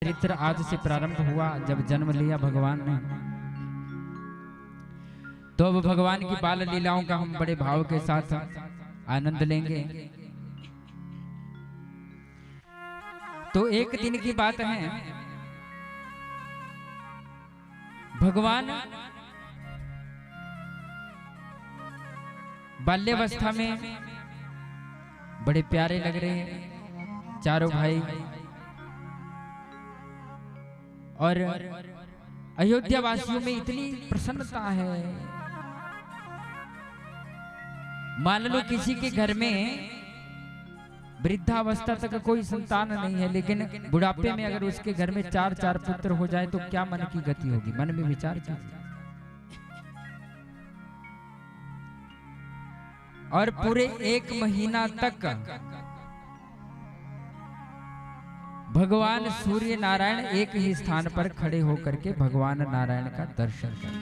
चरित्र आज से प्रारंभ हुआ। जब जन्म लिया भगवान ने, तो अब भगवान की बाल लीलाओं का हम बड़े भाव के साथ आनंद लेंगे। तो एक दिन की बात है, भगवान बाल्यावस्था में बड़े प्यारे लग रहे हैं चारों भाई, और अयोध्या वासियों में इतनी प्रसन्नता है। मान लो किसी के घर में वृद्धावस्था तक कोई संतान नहीं है, लेकिन बुढ़ापे में अगर उसके घर में 4 पुत्र हो जाए तो क्या मन की गति होगी। मन में विचार कीजिए। और पूरे 1 महीना तक भगवान सूर्य नारायण एक ही स्थान पर खड़े होकर के भगवान नारायण का दर्शन करते,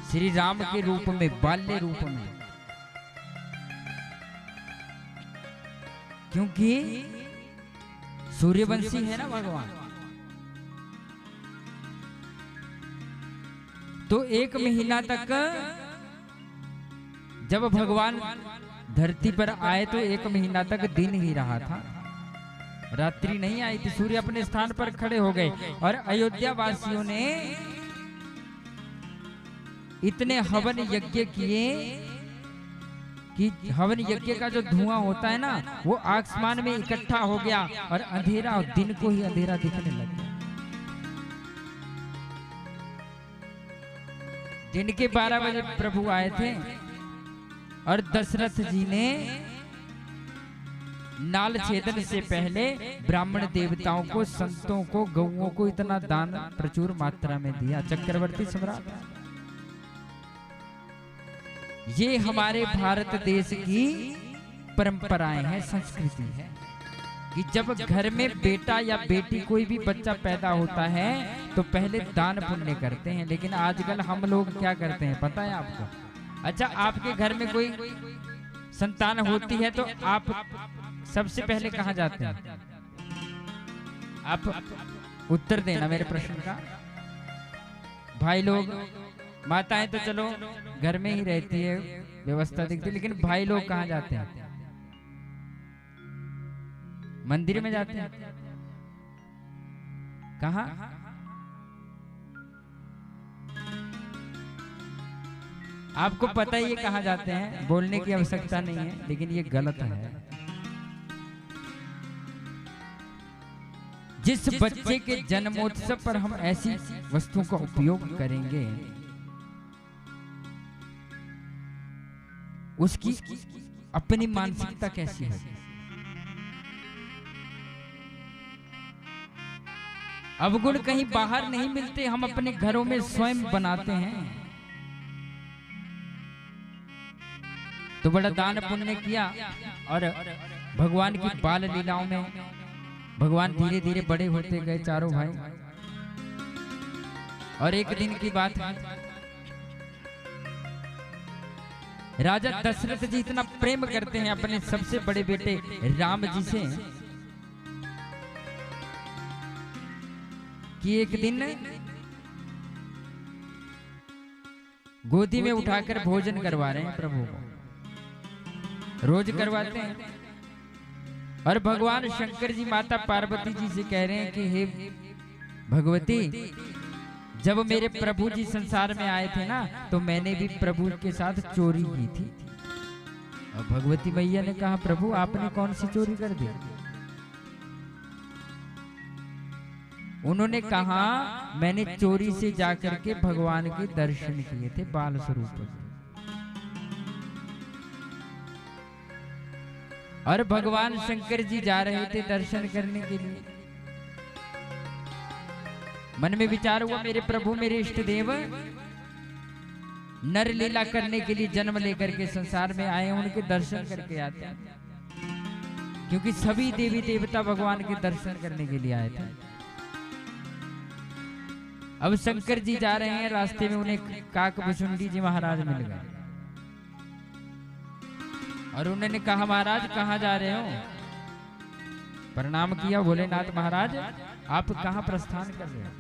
श्री राम के रूप में, बाल्य रूप में। क्योंकि सूर्यवंशी है ना भगवान। तो 1 महीना तक जब भगवान धरती पर आए तो 1 महीना तक दिन ही रहा था, रात्रि नहीं आई थी। सूर्य अपने स्थान पर खड़े हो गए और अयोध्या वासियों ने इतने हवन यज्ञ किए कि हवन यज्ञ का जो धुआं होता है ना, वो आसमान में इकट्ठा हो गया और अंधेरा, और दिन को ही अंधेरा दिखने लग गया। दिन के 12 बजे प्रभु आए थे और दशरथ जी ने नाल छेदन से पहले ब्राह्मण देवताओं को, संतों को, गौओं को इतना दान प्रचुर मात्रा में दिया। चक्रवर्ती सम्राट। ये हमारे भारत देश की परंपराएं हैं, संस्कृति है कि जब घर में बेटा या बेटी, कोई भी बच्चा पैदा होता है तो पहले दान पुण्य करते हैं। लेकिन आजकल हम लोग क्या करते हैं पता है आपको? अच्छा, आपके घर में कोई संतान होती है तो आप सबसे पहले कहाँ जाते हैं? आप उत्तर देना मेरे प्रश्न का। भाई लोग, माताएं तो चलो घर में ही रहती है, व्यवस्था दिखती है, लेकिन भाई लोग कहाँ जाते हैं? मंदिर में जाते हैं। कहाँ? आपको पता ही है कहाँ जाते हैं, बोलने की आवश्यकता नहीं है, लेकिन ये गलत है। जिस बच्चे के जन्मोत्सव पर हम ऐसी वस्तुओं का उपयोग करेंगे, उसकी अपनी मानसिकता कैसी है? अवगुण कहीं बाहर नहीं मिलते, हम अपने घरों में स्वयं बनाते हैं। तो बड़ा दान पुण्य किया और भगवान की बाल लीलाओं में भगवान धीरे धीरे बड़े होते गए चारों भाई। और एक दिन की बात है, राजा दशरथ जी इतना प्रेम करते हैं अपने सबसे बड़े बेटे राम जी से कि एक दिन गोदी में उठाकर भोजन करवा रहे हैं प्रभु को। रोज करवाते हैं। और भगवान शंकर जी माता पार्वती जी से कह रहे हैं कि हे भगवती, जब मेरे प्रभु जी संसार में आए थे ना, तो मैंने भी प्रभु के साथ चोरी की थी। और भगवती मैया ने कहा, प्रभु आपने कौन सी चोरी कर दी? उन्होंने कहा, मैंने चोरी से जाकर के भगवान के दर्शन किए थे बाल स्वरूप। और भगवान शंकर जी जा रहे थे दर्शन करने के लिए। मन में विचार हुआ, मेरे प्रभु, मेरे इष्ट देव नर लीला करने के लिए जन्म लेकर के संसार में आए, उनके दर्शन करके आते हैं। क्योंकि सभी देवी देवता भगवान के दर्शन करने के लिए आए थे। अब शंकर जी जा रहे हैं, रास्ते में उन्हें काकभुसुंडी जी महाराज मिल गए और उन्होंने कहा, महाराज कहाँ जा रहे हो? प्रणाम किया, भोलेनाथ महाराज आप कहाँ प्रस्थान कर रहे हो?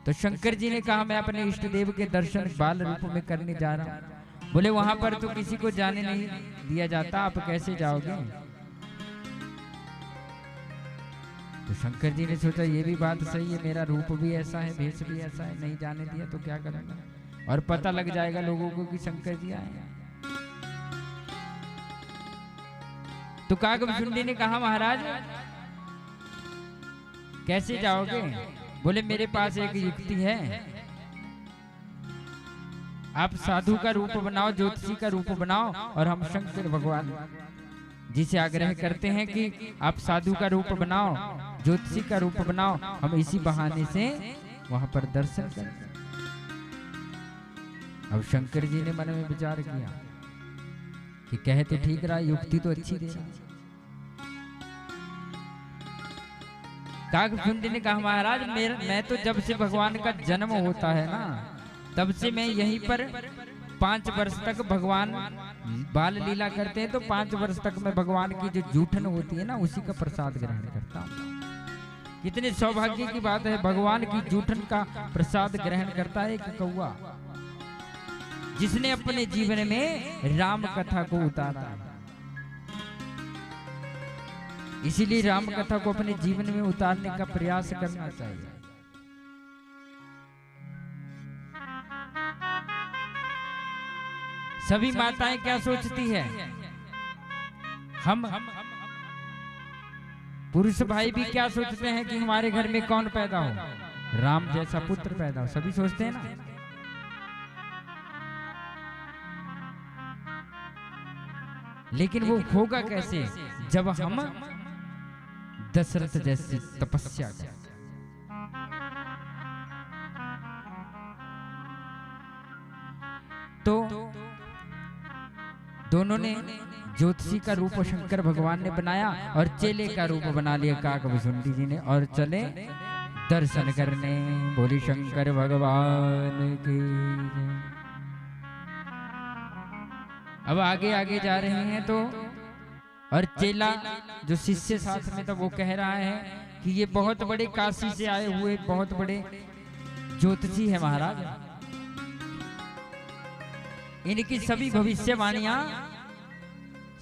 तो शंकर जी ने कहा मैं अपने इष्ट देव के दर्शन बाल रूप में करने जा रहा हूँ। बोले वहां पर तो किसी को जाने नहीं दिया जाता, आप कैसे जाओगे? तो शंकर जी ने सोचा ये भी बात सही है, मेरा रूप भी ऐसा है, भेष भी ऐसा है, नहीं जाने दिया तो क्या करूंगा, और पता लग जाएगा लोगों को कि शंकर जी आए हैं। तो काकभुसुंडी ने कहा महाराज कैसे जाओगे? बोले मेरे पास एक युक्ति है, आप साधु का रूप बनाओ, ज्योतिषी का रूप बनाओ, और हम शंकर भगवान जी से आग्रह करते हैं कि आप साधु का रूप बनाओ, ज्योतिषी का रूप बनाओ, हम इसी बहाने से वहां पर दर्शन करें। अब शंकर जी ने मन में विचार किया कि कहे तो ठीक रहा, युक्ति तो अच्छी दे। काकभुसुंडी ने कहा महाराज मैं तो जब से भगवान का जन्म होता है ना, तब से मैं यहीं पर 5 वर्ष तक भगवान बाल लीला करते हैं, तो 5 वर्ष तक मैं भगवान की जो जूठन होती है ना उसी का प्रसाद ग्रहण करता हूँ। कितने सौभाग्य की बात है, भगवान की जूठन का प्रसाद ग्रहण करता है एक कौवा, जिसने अपने जीवन में राम कथा को उतारा है। इसीलिए राम कथा को अपने जीवन में उतारने का प्रयास करना चाहिए। सभी माताएं क्या सोचती है, हम पुरुष भाई भी क्या सोचते हैं कि हमारे घर में कौन पैदा हो, राम जैसा पुत्र पैदा हो, सभी सोचते हैं ना। लेकिन वो होगा कैसे जब हम दशरथ जैसी तपस्या करें। तो दोनों ने ज्योतिषी का रूप शंकर भगवान ने बनाया और चेले का रूप बना लिया काकभुसुंडी जी ने, और चले दर्शन करने। बोली शंकर भगवान की जय। अब आगे आगे जा रहे हैं तो, और चेला जो शिष्य साथ में था वो कह रहा है कि ये बहुत बड़े काशी से आए हुए बहुत बड़े ज्योतिषी है महाराज, इनकी सभी भविष्यवाणियां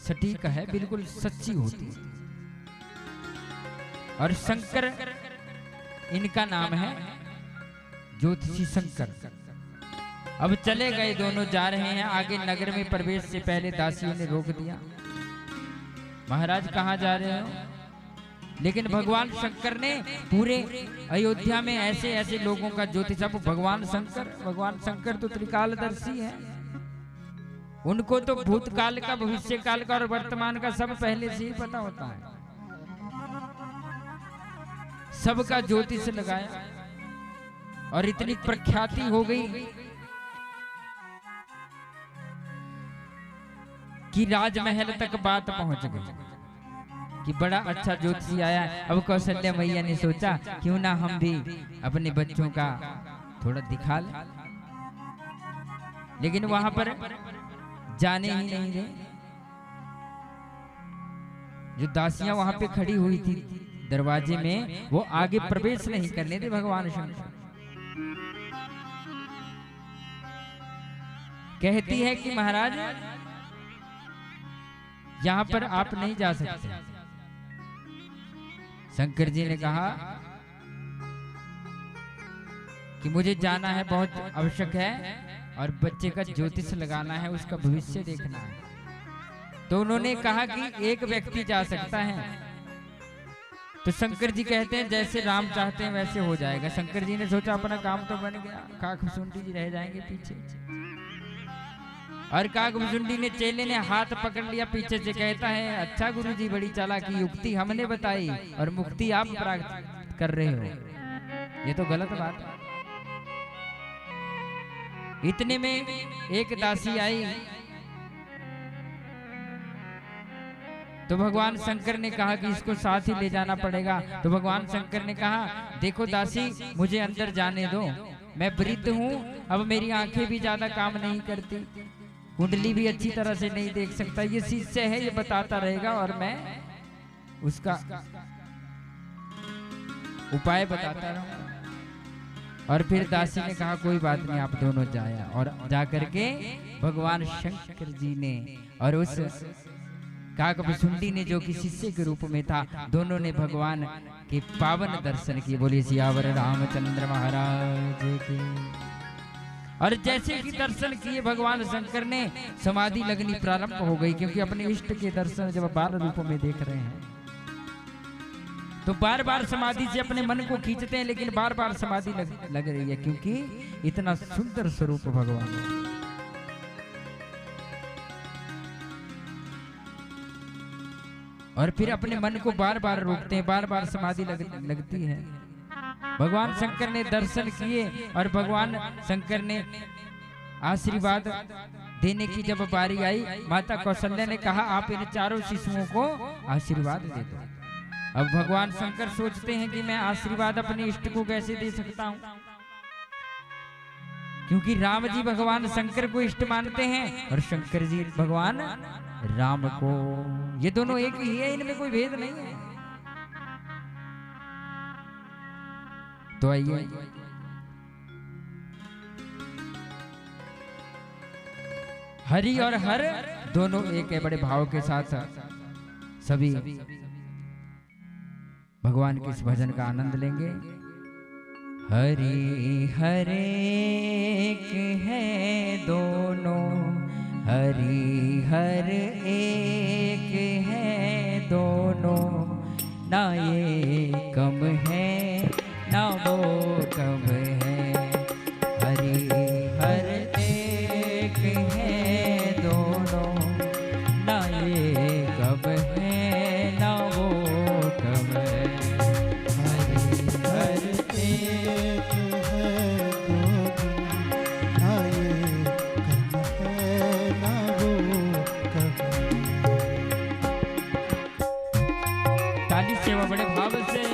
सटीक है, बिल्कुल सच्ची होती है, और शंकर इनका नाम है, ज्योतिषी शंकर। अब चले गए, दोनों जा रहे हैं आगे। नगर में प्रवेश से पहले दासियों ने रोक दिया, महाराज कहाँ जा रहे हो? लेकिन भगवान शंकर ने पूरे अयोध्या में ऐसे ऐसे लोगों का ज्योतिष, अब भगवान शंकर तो त्रिकालदर्शी है, उनको तो भूतकाल का, भविष्य काल का और वर्तमान का सब पहले से ही पता होता है। सबका ज्योतिष लगाया और इतनी प्रख्याति हो गई कि राजमहल तक बात पहुंच गई कि बड़ा अच्छा ज्योतिषी आया। अब कौशल्या मैया ने सोचा क्यों ना हम भी अपने बच्चों का थोड़ा दिखा लें, लेकिन वहां पर जाने ही नहीं दे। जो दासियां वहां पे खड़ी हुई थी दरवाजे में, वो आगे प्रवेश नहीं करने दे भगवान शंकर। कहती है कि महाराज यहां पर आप नहीं जा सकते। शंकर जी ने कहा कि मुझे जाना है, बहुत आवश्यक है, और बच्चे का ज्योतिष लगाना है, उसका भविष्य देखना है। तो उन्होंने कहा कि एक व्यक्ति जा सकता है। तो शंकर जी कहते हैं जैसे राम चाहते हैं वैसे हो जाएगा। शंकर जी ने सोचा अपना काम तो बन गया, काकभुसुंडी जी रह जाएंगे पीछे। और काकभुसुंडी ने, चेले ने हाथ पकड़ लिया पीछे से, कहता है अच्छा गुरुजी, बड़ी चालाकी युक्ति हमने बताई और मुक्ति आप प्राप्त कर रहे हो, ये तो गलत बात है। इतने में एक दासी आई तो भगवान शंकर ने कहा कि इसको साथ ही ले जाना पड़ेगा। तो भगवान शंकर ने कहा देखो दासी, मुझे अंदर जाने दो, मैं वृद्ध हूँ, अब मेरी आंखें भी ज्यादा काम नहीं करती, कुंडली भी अच्छी तरह से नहीं देख सकता, ये शिष्य है, ये बताता रहेगा और मैं उसका उपाय बताता रहूं। और फिर दासी ने कहा कोई बात नहीं, आप दोनों जाया। और जाकर के भगवान शंकर जी ने और उस काकभुसुंडी ने जो कि शिष्य के रूप में था, दोनों ने भगवान के पावन दर्शन किए। बोलिए सियावर रामचंद्र महाराज के। और जैसे कि दर्शन किए भगवान शंकर ने, समाधि लगनी प्रारंभ हो गई, क्योंकि अपने इष्ट के दर्शन जब बाल रूप में देख रहे हैं तो बार बार समाधि से अपने मन को खींचते हैं, लेकिन बार बार समाधि लग रही है, क्योंकि इतना सुंदर स्वरूप भगवान है। और फिर अपने मन को बार बार रोकते हैं, बार बार समाधि लगती है। भगवान शंकर ने दर्शन किए और भगवान शंकर ने आशीर्वाद देने की जब बारी आई, माता कौशल्या ने कहा आप इन चारों शिशुओं को आशीर्वाद दे दो। अब भगवान शंकर सोचते हैं कि मैं आशीर्वाद अपने इष्ट को कैसे दे सकता हूं, क्योंकि राम जी भगवान शंकर को इष्ट मानते हैं और शंकर जी भगवान राम को। ये दोनों एक ही है, इनमें कोई भेद नहीं है। तो आइए हरि और हर दोनों एक है, बड़े भाव के साथ सभी भगवान के इस भजन का आनंद लेंगे। हरि हरे एक है दोनों, हरि हर एक है दोनों, ना ये कम है ना वो कम है। हरि हर एक है दोनों, ना ये कम है ना वो कम है। हरि हर एक है दोनों, ना ये कम है ना वो कम है। ताली सेवा बड़े भाव से।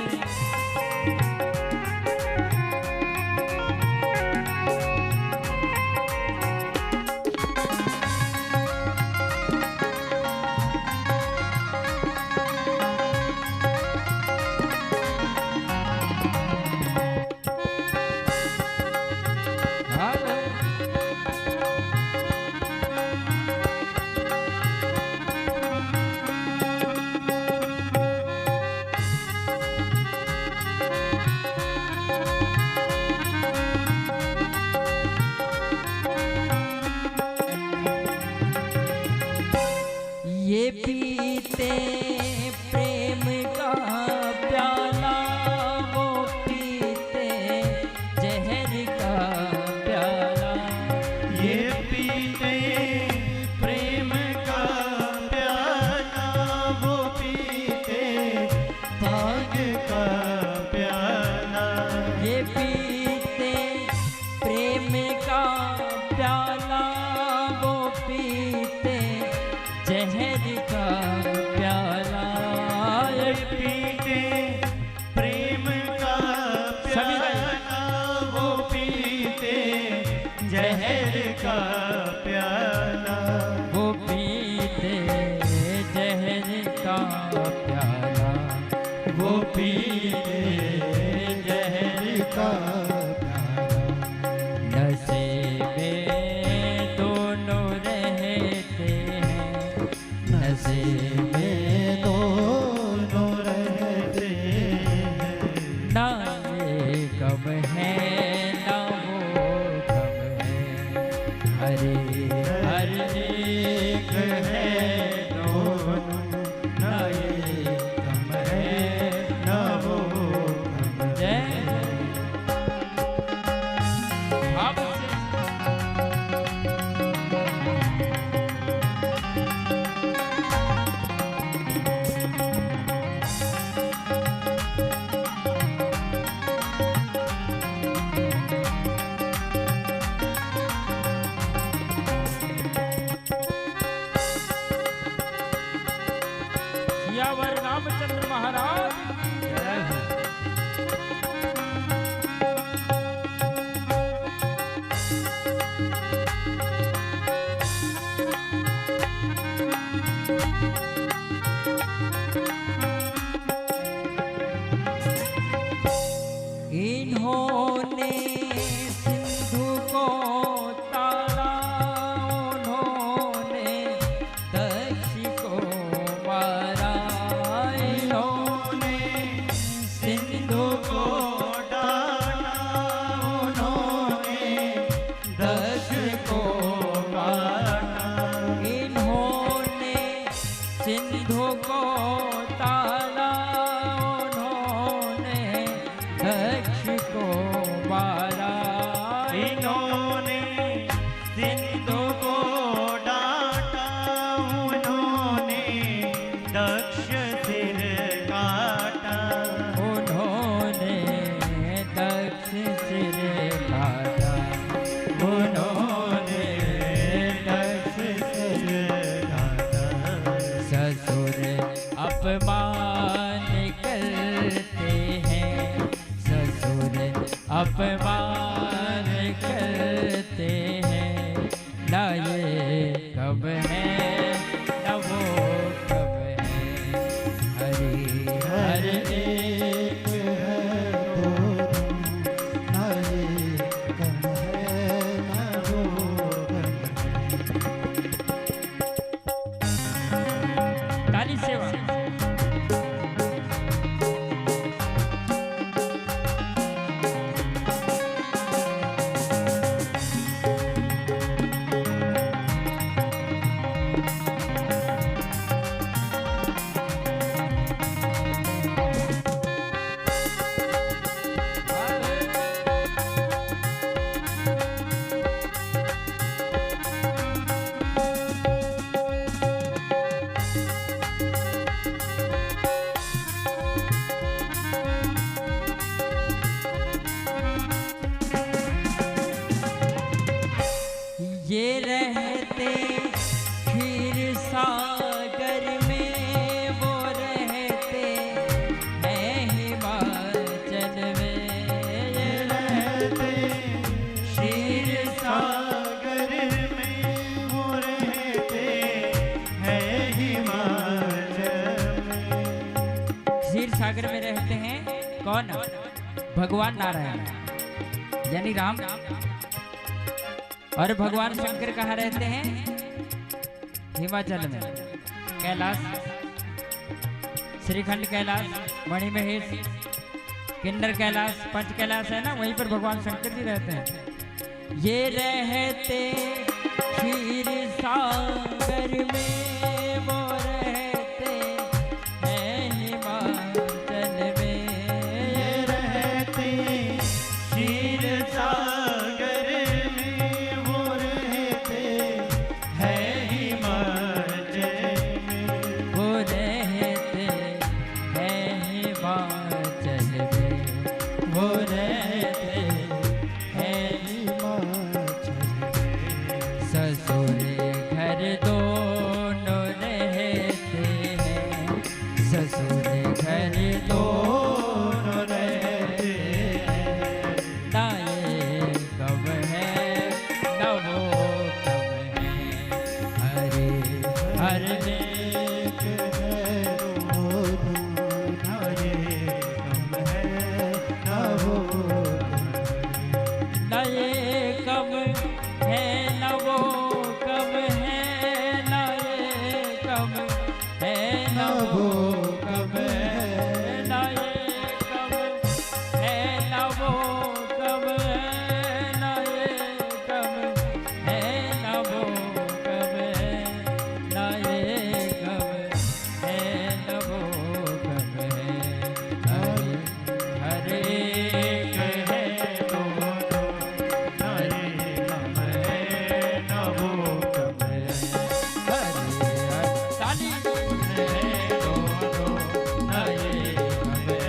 ये पीते प्रेम का प्याला, वो पीते जहर का प्याला। ये पीते प्रेम का प्याला, वो पीते भाग का प्याला। ये पीते प्रेम का प्याला, वो पीते जहर का प्याला। ये पीते प्रेम का प्याला, वो पीते जहर का प्याला। वो पीते जहर का प्याला, वो पीते जहर का प्याला। नशे में दोनों रहते हैं, नशे में दोनों रहते हैं। ना ये कम है ना वो कम है। हरे हर एक है दोनों, ना ये कम है ना वो कम है। जय रहते हैं कौन? भगवान नारायण यानी राम। और भगवान शंकर कहाँ रहते हैं? हिमाचल में कैलाश, श्रीखंड कैलाश, मणिमहेश, किन्नर कैलाश, पंच कैलाश है ना, वहीं पर भगवान शंकर जी रहते हैं। ये रहते क्षीर सागर में, वो रहते हैं हिमाचल में। ये रहते क्षीर सागर में, वो रहते हैं हिमाचल में। वो रहते हैं हिमाचल में, वो रहते हैं हिमाचल ससुर घर दोनों रहते हैं, ससुर घर दोनों रहते हैं। ना ये कब है ना वो कब है, हरे हर एक है दोनों, ना ये कम है ना वो न ये कब है न वो कब है, न ये कब है न वो कब है, न ये कब है न वो कब है, न ये कब है न वो कब है, न ये कब है न वो कब है। हरे एक है दोनों, ना ये कम है ना वो कम है। ताली है दोनों, ना ये कम है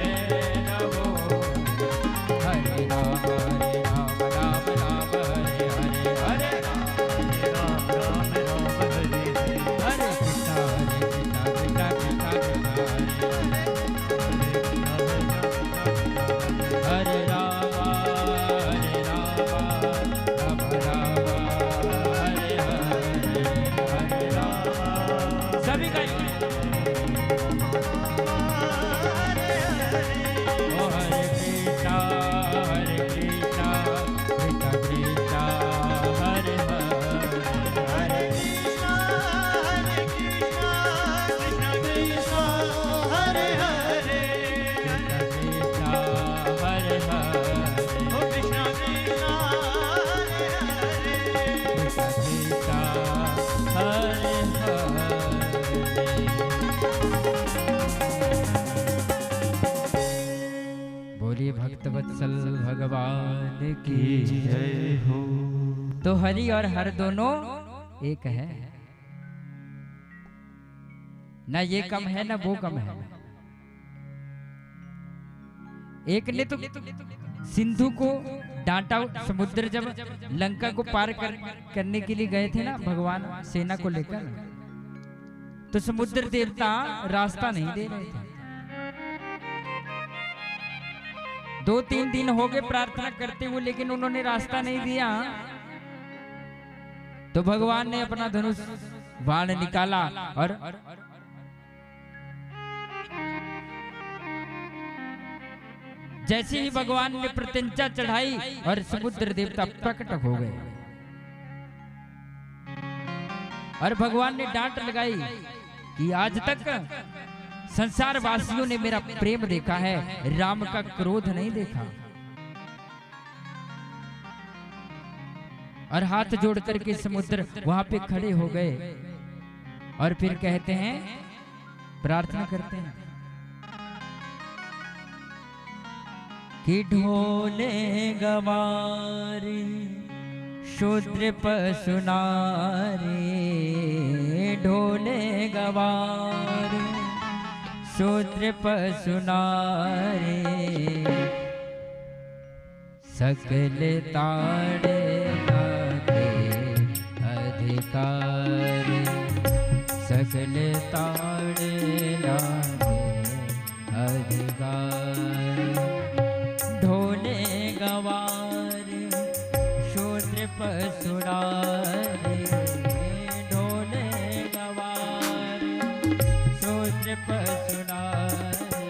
ना वो हरे राम राम राम हरे हरे, हरे राम राम राम हरे हरे। हरे कृष्णा कृष्णा कृष्णा कृष्णा हरे राम राम राम हरे हरे, हरे राम। सभी का ओ हरे कृष्णा कृष्णा कृष्णा हरे हरे, हरे कृष्णा हरे हरे, कृष्णा कृष्णा हरे हरे। बोलिए भक्तवत्सल भगवान की जय हो। तो हरि और हर दोनों एक है, ना ये कम है ना वो कम है। एक ने तो सिंधु को डांटा, समुद्र जब लंका को पार करने के लिए गए थे ना भगवान सेना को लेकर, तो समुद्र देवता रास्ता नहीं दे रहे थे। 2-3 दिन हो गए प्रार्थना करते हुए, लेकिन उन्होंने रास्ता नहीं दिया। तो भगवान ने अपना धनुष बाण निकाला और जैसे ही भगवान ने प्रत्यंचा चढ़ाई और समुद्र देवता प्रकट हो गए, और भगवान ने डांट लगाई कि आज तक संसार वासियों ने मेरा प्रेम देखा है, राम का क्रोध नहीं देखा। और हाथ जोड़ करके समुद्र वहां पे खड़े हो गए और फिर कहते हैं, प्रार्थना करते हैं कि ढोले गवारी शूद्र पशु नारी, ढोले गवारी शूद्र पशु नारी, सकल ताड़े लागे अधिकार, सकल ताड़े लागे अधिकार। ढोले गवार शूद्र पशु नारी, ढोले गवार शूद्र पशु नारी,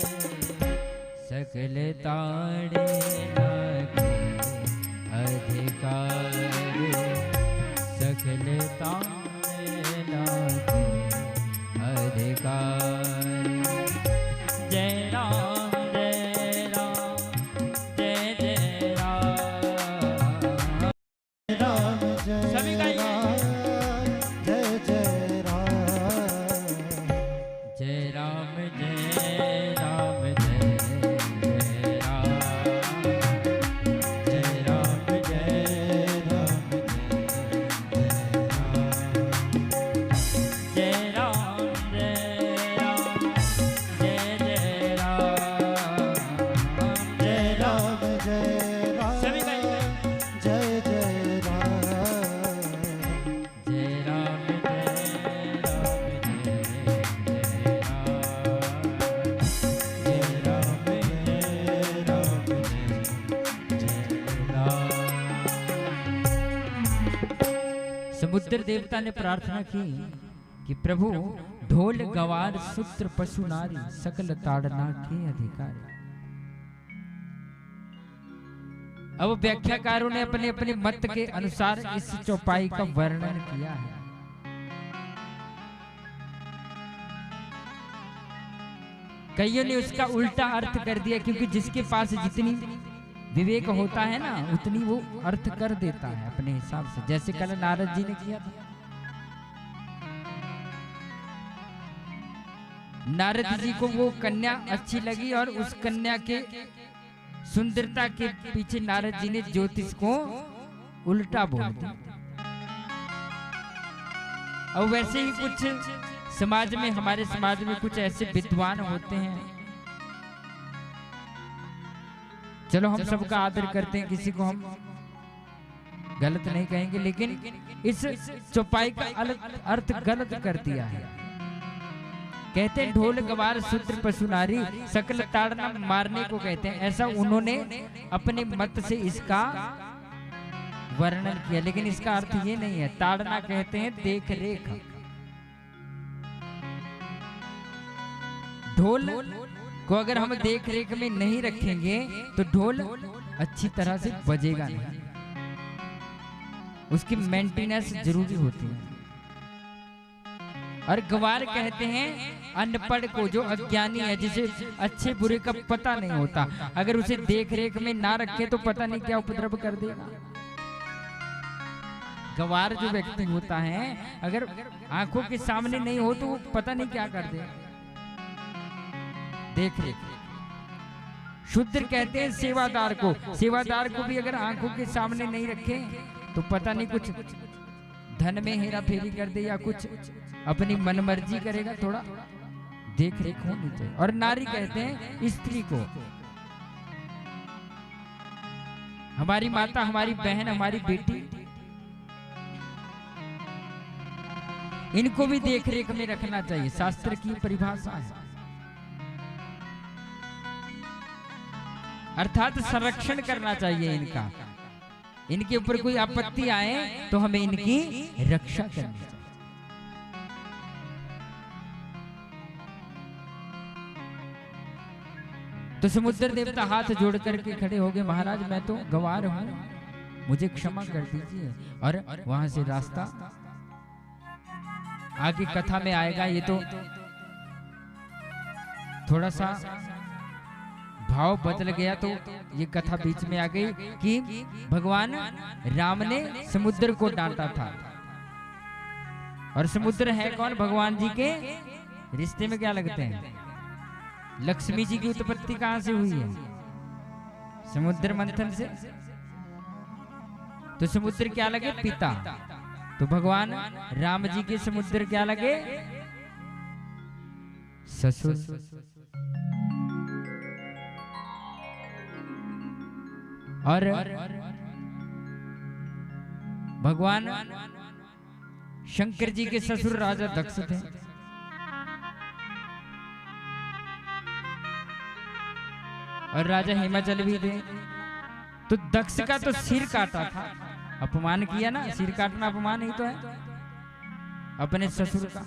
सकल ताड़े लागे अधिकार, सकल ताड़े लागे अधिकार। जय राम जय राम जय जय राम, राम जय सभी गाइए। राम जय जय राम, जय राम जय राम जय जय राम, जय राम जय राम जय राम जय राम जय जय राम, जय राम जय राम सभी गाइए। जय जय राम, जय राम जय राम जय राम, जय राम जय राम जय राम। समुद्र देवता ने प्रार्थना की कि प्रभु ढोल गवार सूत्र पशु नारी सकल ताड़ना के अधिकारी। अब व्याख्याकारों ने अपने अपने मत के अनुसार इस चौपाई का वर्णन किया है। कईयों ने उसका उल्टा अर्थ कर दिया, क्योंकि जिसके पास जितनी विवेक होता है ना उतनी वो अर्थ कर देता है अपने हिसाब से, जैसे कल नारद जी ने किया था। नारद जी को वो कन्या अच्छी लगी और उस कन्या के सुंदरता के पीछे नारद जी ने ज्योतिष को उल्टा बोल दिया। और वैसे ही कुछ समाज में, हमारे समाज में कुछ ऐसे विद्वान होते हैं, चलो हम सबका आदर करते हैं, किसी को हम गलत नहीं कहेंगे, लेकिन इस चौपाई का अर्थ गलत कर दिया है। कहते हैं ढोल गवार सूत्र पशु नारी सकल ताड़ना मारने को कहते हैं, ऐसा उन्होंने अपने मत से इसका वर्णन किया, लेकिन इसका अर्थ ये नहीं है। ताड़ना कहते हैं देख रेख। ढोल को अगर हम देख रेख में नहीं रखेंगे तो ढोल अच्छी तरह से बजेगा नहीं, उसकी मेंटेनेंस जरूरी होती है। और गवार कहते हैं अनपढ़ को, जो अज्ञानी है, जिसे अच्छे बुरे का पता नहीं होता, अगर उसे देख रेख में ना रखे तो पता नहीं क्या उपद्रव कर देगा। गवार जो व्यक्ति होता है अगर आंखों के सामने नहीं हो तो वो पता नहीं क्या कर देगा। देख रेख। शुद्र कहते हैं सेवादार को, सेवादार को भी अगर आंखों के सामने नहीं रखे तो पता नहीं कुछ धन में हेरा फेरी कर दे या कुछ अपनी मनमर्जी करेगा, थोड़ा देख रेख होनी चाहिए। और नारी कहते हैं स्त्री को, हमारी माता, हमारी बहन, हमारी बेटी, इनको भी देख रेख में रखना चाहिए, शास्त्र की परिभाषा है। अर्थात संरक्षण करना चाहिए इनका, इनके ऊपर कोई आपत्ति आए तो हमें इनकी रक्षा करनी चाहिए। तो समुद्र देवता हाथ जोड़ करके खड़े हो गए, महाराज मैं तो गवार हूं, मुझे क्षमा कर दीजिए। और वहां से रास्ता आगे कथा में आएगा, ये तो थोड़ा सा भाव बदल गया तो ये कथा बीच में आ गई कि भगवान राम ने समुद्र को डांटा था। और समुद्र है कौन? भगवान जी के रिश्ते में क्या लगते हैं? लक्ष्मी जी की उत्पत्ति कहां से हुई है? समुद्र मंथन से। तो समुद्र क्या लगे? पिता। तो भगवान राम जी के समुद्र क्या लगे? ससुर। और भगवान शंकर जी के ससुर राजा दक्ष थे। और राजा हिमाचल भी थे। तो दक्ष का तो सिर काटा था, अपमान किया ना, सिर काटना अपमान ही तो है अपने ससुर का,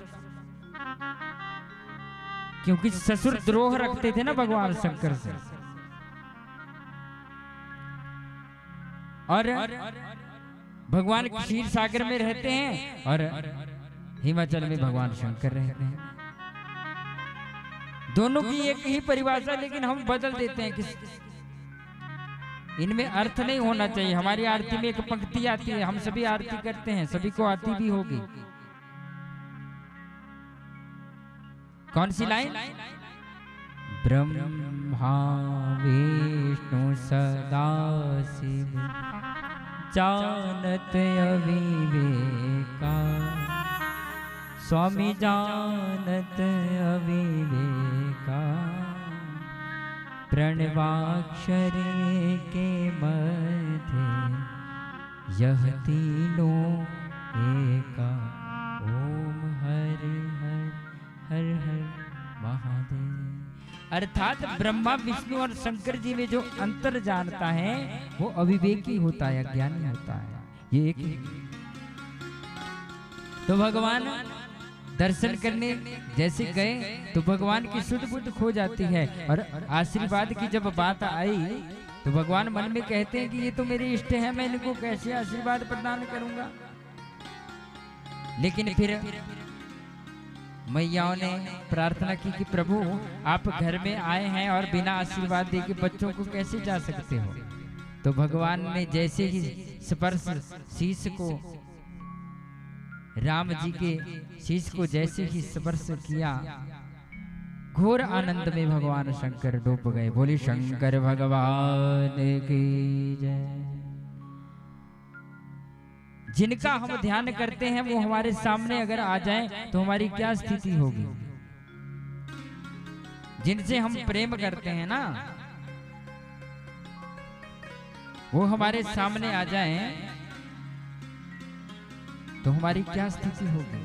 क्योंकि ससुर द्रोह रखते थे ना भगवान शंकर से। और भगवान क्षीर सागर में रहते हैं और हिमाचल में भगवान शंकर रहते हैं। दोनों की एक ही परिभाषा, लेकिन हम बदल देते हैं। इनमें अर्थ नहीं होना चाहिए। हमारी आरती में एक पंक्ति आती है, हम सभी आरती करते हैं, सभी को आती भी होगी। कौन सी लाइन? ब्रह्मा विष्णु सदा शिव जानत अविवेका, स्वामी जानत अविवेका, प्रणवाक्षरी के मध्य यह तीनों एका। ओम हर हर हर हर महादेव। अर्थात ब्रह्मा विष्णु और शंकर जी में जो अंतर जानता है वो अविवेकी होता है, अज्ञानी होता है। ये एक तो भगवान दर्शन करने जैसे गए तो भगवान की शुद्ध बुद्ध खो जाती है। और आशीर्वाद की जब बात आई तो भगवान मन में कहते हैं कि ये तो मेरे इष्ट हैं, मैं इनको कैसे आशीर्वाद प्रदान करूंगा। लेकिन फिर मैयाओं ने प्रार्थना की कि प्रभु आप घर में आए हैं और बिना आशीर्वाद दे के बच्चों को कैसे जा सकते हो। तो भगवान ने जैसे ही स्पर्श शीश को, राम जी के शीश को जैसे ही स्पर्श किया, घोर आनंद में भगवान शंकर डूब गए। बोले शंकर भगवान की जय। जिनका हम ध्यान करते हैं वो हमारे सामने अगर आ जाएं तो हमारी क्या स्थिति होगी। जिनसे हम प्रेम करते हैं ना, वो हमारे सामने आ जाएं तो हमारी क्या स्थिति होगी।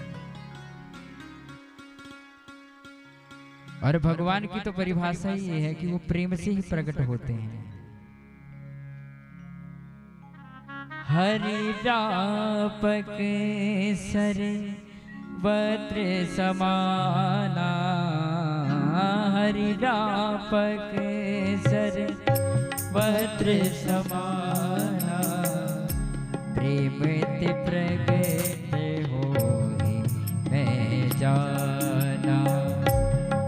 और भगवान की तो परिभाषा ही ये है कि वो प्रेम से ही प्रकट होते हैं। हरि व्यापक सर वत्र समाना, हरि व्यापक सर वत्र समाना, प्रेम ते प्रगट होहि मैं जाना,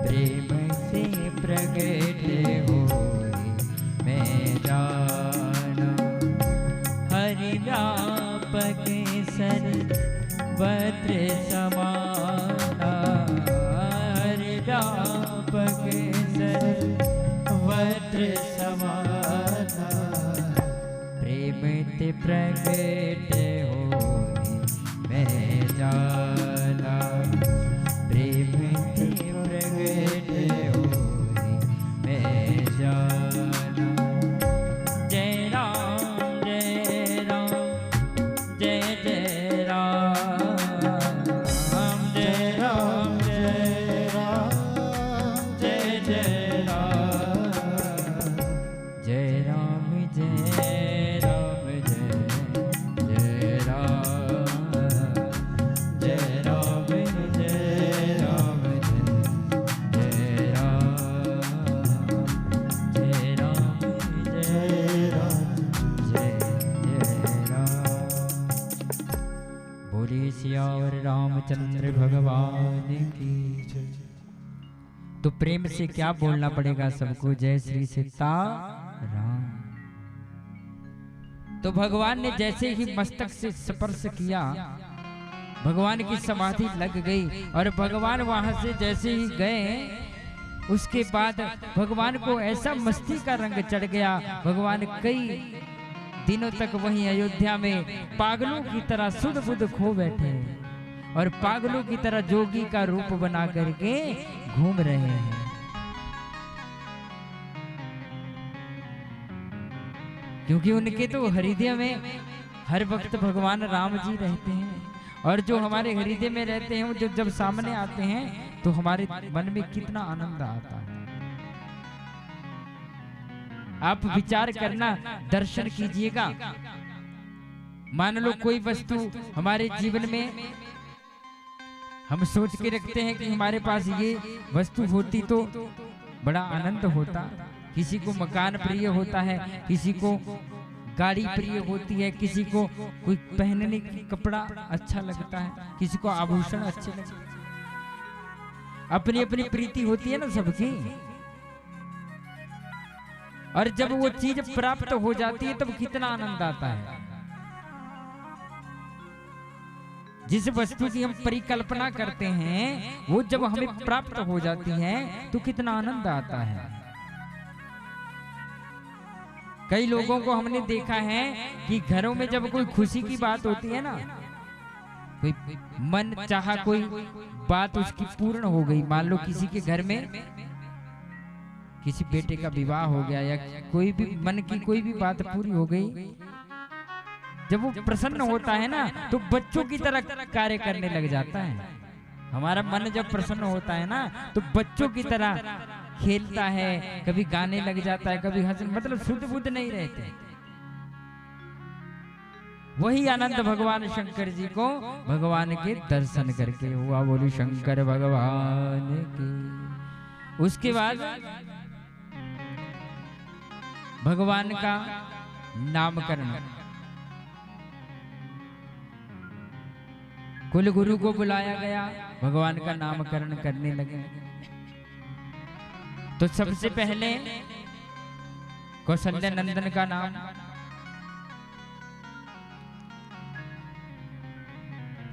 प्रेम से प्रगट होहि मैं जाना। हरि व्यापक सर वत्र समाना, हरि व्यापक सर वत्र समाना, प्रेम ते प्रगट होहि मैं जाना, प्रेम ते प्रगट होहि मैं जाना। जय राम जय राम जय जय राम, जय राम जय राम जय जय राम, जय राम जय राम जय जय राम, जय राम जय राम जय राम, जय राम जय राम जय राम। बोलिए सियावर रामचंद्र भगवान की जय। तो प्रेम से क्या बोलना पड़ेगा सबको? जय श्री सीताराम। तो भगवान ने जैसे ही मस्तक से स्पर्श किया, भगवान की समाधि लग गई। और भगवान वहां से जैसे ही गए, उसके बाद भगवान को ऐसा मस्ती का रंग चढ़ गया। भगवान कई दिनों तक वहीं अयोध्या में पागलों की तरह सुध बुध खो बैठे और पागलों की तरह जोगी का रूप बना करके घूम रहे हैं। क्योंकि उनके तो हृदय में हर वक्त भगवान राम जी रहते हैं। और जो हमारे हृदय में रहते हैं, वो जब सामने आते हैं तो हमारे मन में कितना आनंद आता है। आप विचार करना, दर्शन कीजिएगा। मान लो कोई वस्तु हमारे जीवन में हम सोच के रखते हैं कि हमारे पास ये वस्तु होती तो बड़ा आनंद होता। किसी को मकान प्रिय होता है, किसी को गाड़ी प्रिय होती है, किसी को कोई पहनने की कपड़ा अच्छा लगता है, किसी को आभूषण अच्छे लगते हैं। अपनी अपनी प्रीति होती है ना सबकी। और जब वो चीज प्राप्त हो जाती है तब कितना आनंद आता है। जिस वस्तु की हम परिकल्पना करते हैं वो जब हमें प्राप्त हो जाती है तो कितना आनंद आता है। कई लोगों को हमने देखा है कि घरों में जब कोई खुशी की बात होती है ना, कोई मन चाहा कोई बात उसकी पूर्ण हो गई, मान लो किसी के घर में किसी बेटे का विवाह हो गया या कोई भी मन की कोई भी बात पूरी हो गई, जब वो प्रसन्न होता है ना तो बच्चों की तरह कार्य करने लग जाता है। हमारा मन जब प्रसन्न होता है ना तो बच्चों की तरह खेलता है, कभी गाने लग जाता है, कभी हंस, मतलब शुद्ध बुद्ध नहीं रहते। वही आनंद भगवान शंकर जी को भगवान के दर्शन करके हुआ। बोली शंकर भगवान की। उसके बाद भगवान का नामकरण, कुल गुरु को बुलाया गया, भगवान का नामकरण करने लगे। तो सबसे पहले कौशल्य नंदन का नाम,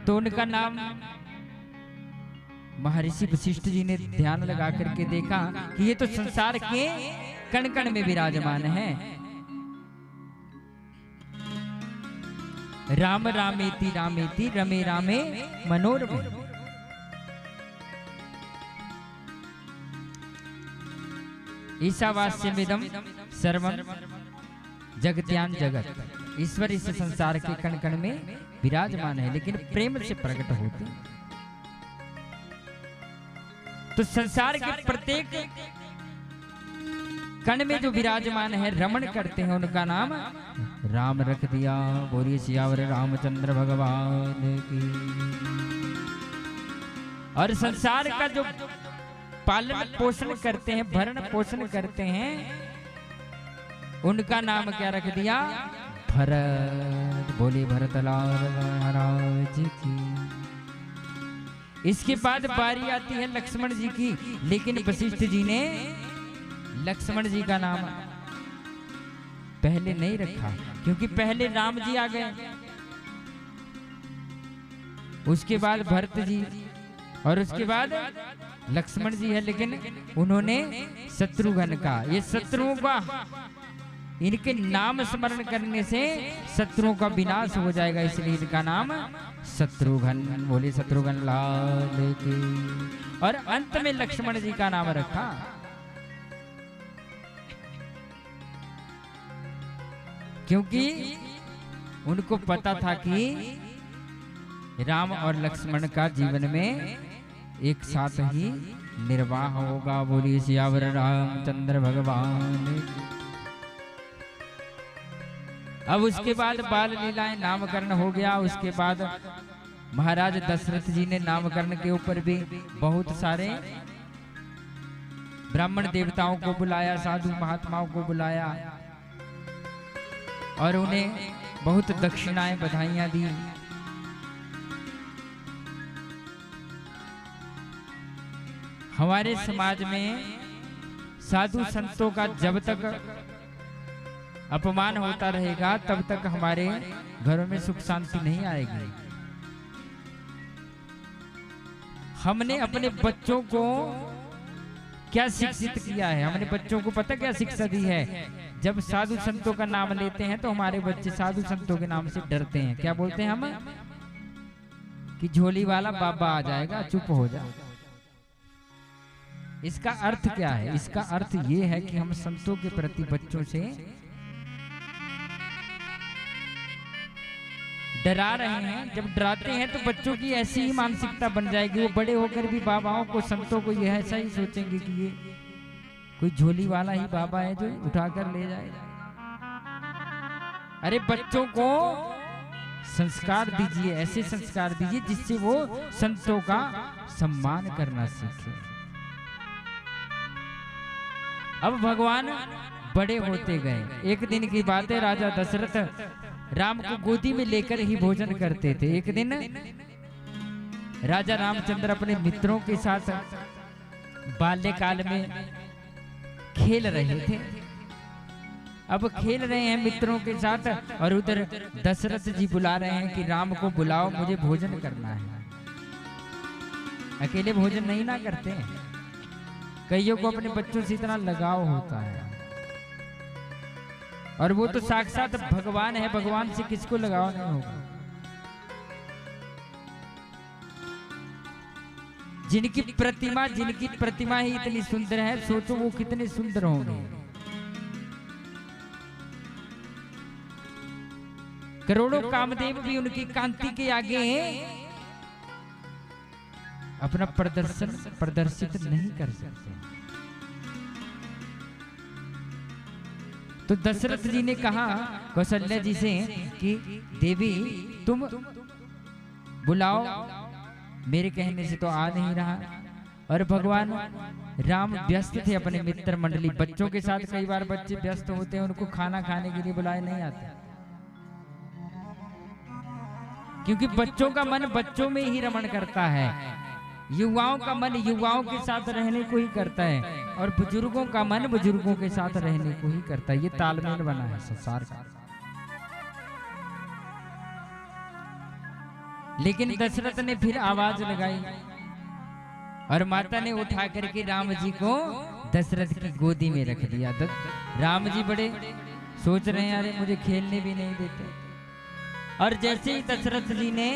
तो उनका नाम महर्षि वशिष्ठ जी ने ध्यान लगा करके देखा कि ये तो संसार के कण कण में विराजमान है। राम रामेति रामेति रमे रामे मनोरमे। ईशावास्यमिदं सर्वं जगत्यान जगत। ईश्वर इस संसार के कण कण में विराजमान है, लेकिन प्रेम से प्रकट होते। तो संसार के प्रत्येक कण में जो विराजमान है, रमण करते हैं, उनका नाम राम रख दिया। बोलिए सियावर रामचंद्र भगवान की। और संसार का जो पालन पोषण करते हैं, भरण पोषण करते हैं, उनका नाम क्या रख दिया? भरत। बोलिए भरतलाल महाराज की। इसके बाद बारी आती है लक्ष्मण जी की, लेकिन वशिष्ठ जी ने लक्ष्मण जी का नाम पहले नहीं रखा, क्योंकि पहले राम जी आ गए, उसके बाद भरत जी और उसके बाद लक्ष्मण जी है। लेकिन उन्होंने शत्रुघ्न का, ये शत्रुओं का, इनके नाम स्मरण करने से शत्रुओं का विनाश हो जाएगा, इसलिए इनका नाम शत्रुघ्न। बोले शत्रुघ्न लाल की। और अंत में लक्ष्मण जी का नाम रखा, क्योंकि उनको पता था कि राम और लक्ष्मण का जीवन में एक साथ ही निर्वाह होगा। बोलिए सियावर रामचंद्र भगवान। अब उसके बाद बाल लीलाएं, नामकरण हो गया। उसके बाद महाराज दशरथ जी ने नामकरण के ऊपर भी बहुत सारे ब्राह्मण देवताओं को बुलाया, साधु महात्माओं को बुलाया और उन्हें बहुत दक्षिणाएं, बधाइयां दी। हमारे समाज में साधु संतों का जब तक अपमान होता रहेगा तब तक हमारे घरों में सुख शांति नहीं आएगी। हमने अपने बच्चों को क्या शिक्षित किया है? हमने बच्चों को पता क्या शिक्षा दी है? जब साधु संतों का नाम लेते हैं तो हमारे बच्चे साधु संतों के नाम से डरते हैं। क्या बोलते हैं हम? कि झोली वाला बाबा आ जाएगा, चुप हो जा। इसका अर्थ क्या है? इसका अर्थ ये है कि हम संतों के प्रति बच्चों से डरा रहे हैं। जब डराते हैं तो बच्चों की ऐसी ही मानसिकता बन जाएगी, वो बड़े होकर भी बाबाओं को, संतों को ये ऐसा ही सोचेंगे कि ये कोई झोली वाला ही बाबा है जो उठाकर ले जाएगा। अरे बच्चों को संस्कार दीजिए, ऐसे संस्कार दीजिए जिससे वो संतों का सम्मान करना सीखे। अब भगवान बड़े होते गए। एक दिन की बात है, राजा दशरथ राम को गोदी में लेकर ही भोजन करते थे। एक दिन राजा रामचंद्र अपने मित्रों के साथ बाल्यकाल में खेल रहे थे। अब खेल रहे हैं मित्रों के साथ और उधर दशरथ जी बुला रहे हैं कि राम को बुलाओ, मुझे भोजन करना है। अकेले भोजन नहीं ना करते हैं, कईयों को अपने बच्चों से इतना लगाव होता है। और वो तो साक्षात भगवान है, भगवान से किसको लगाव नहीं होगा। जिनकी प्रतिमा ही इतनी सुंदर है, सोचो वो कितने सुंदर होंगे। करोड़ों कामदेव भी उनकी कांति के आगे अपना प्रदर्शित नहीं कर सकते। तो दशरथ जी ने कहा कौशल्या जी से कि देवी तुम बुलाओ, मेरे कहने से तो आ नहीं रहा। और भगवान राम व्यस्त थे अपने मित्र मंडली बच्चों के साथ। कई बार बच्चे व्यस्त होते हैं, उनको खाना खाने के लिए बुलाए नहीं आते, क्योंकि बच्चों का मन बच्चों में ही रमण करता है, युवाओं का मन युवाओं के साथ रहने को ही करता है, और बुजुर्गों का मन बुजुर्गों के साथ रहने को ही करता है। ये तालमेल बना है संसार का। लेकिन दशरथ ने फिर आवाज लगाई और माता ने उठा करके राम जी को दशरथ की गोदी में रख दिया। राम जी बड़े सोच रहे हैं, अरे मुझे खेलने भी नहीं देते। और जैसे ही दशरथ जी ने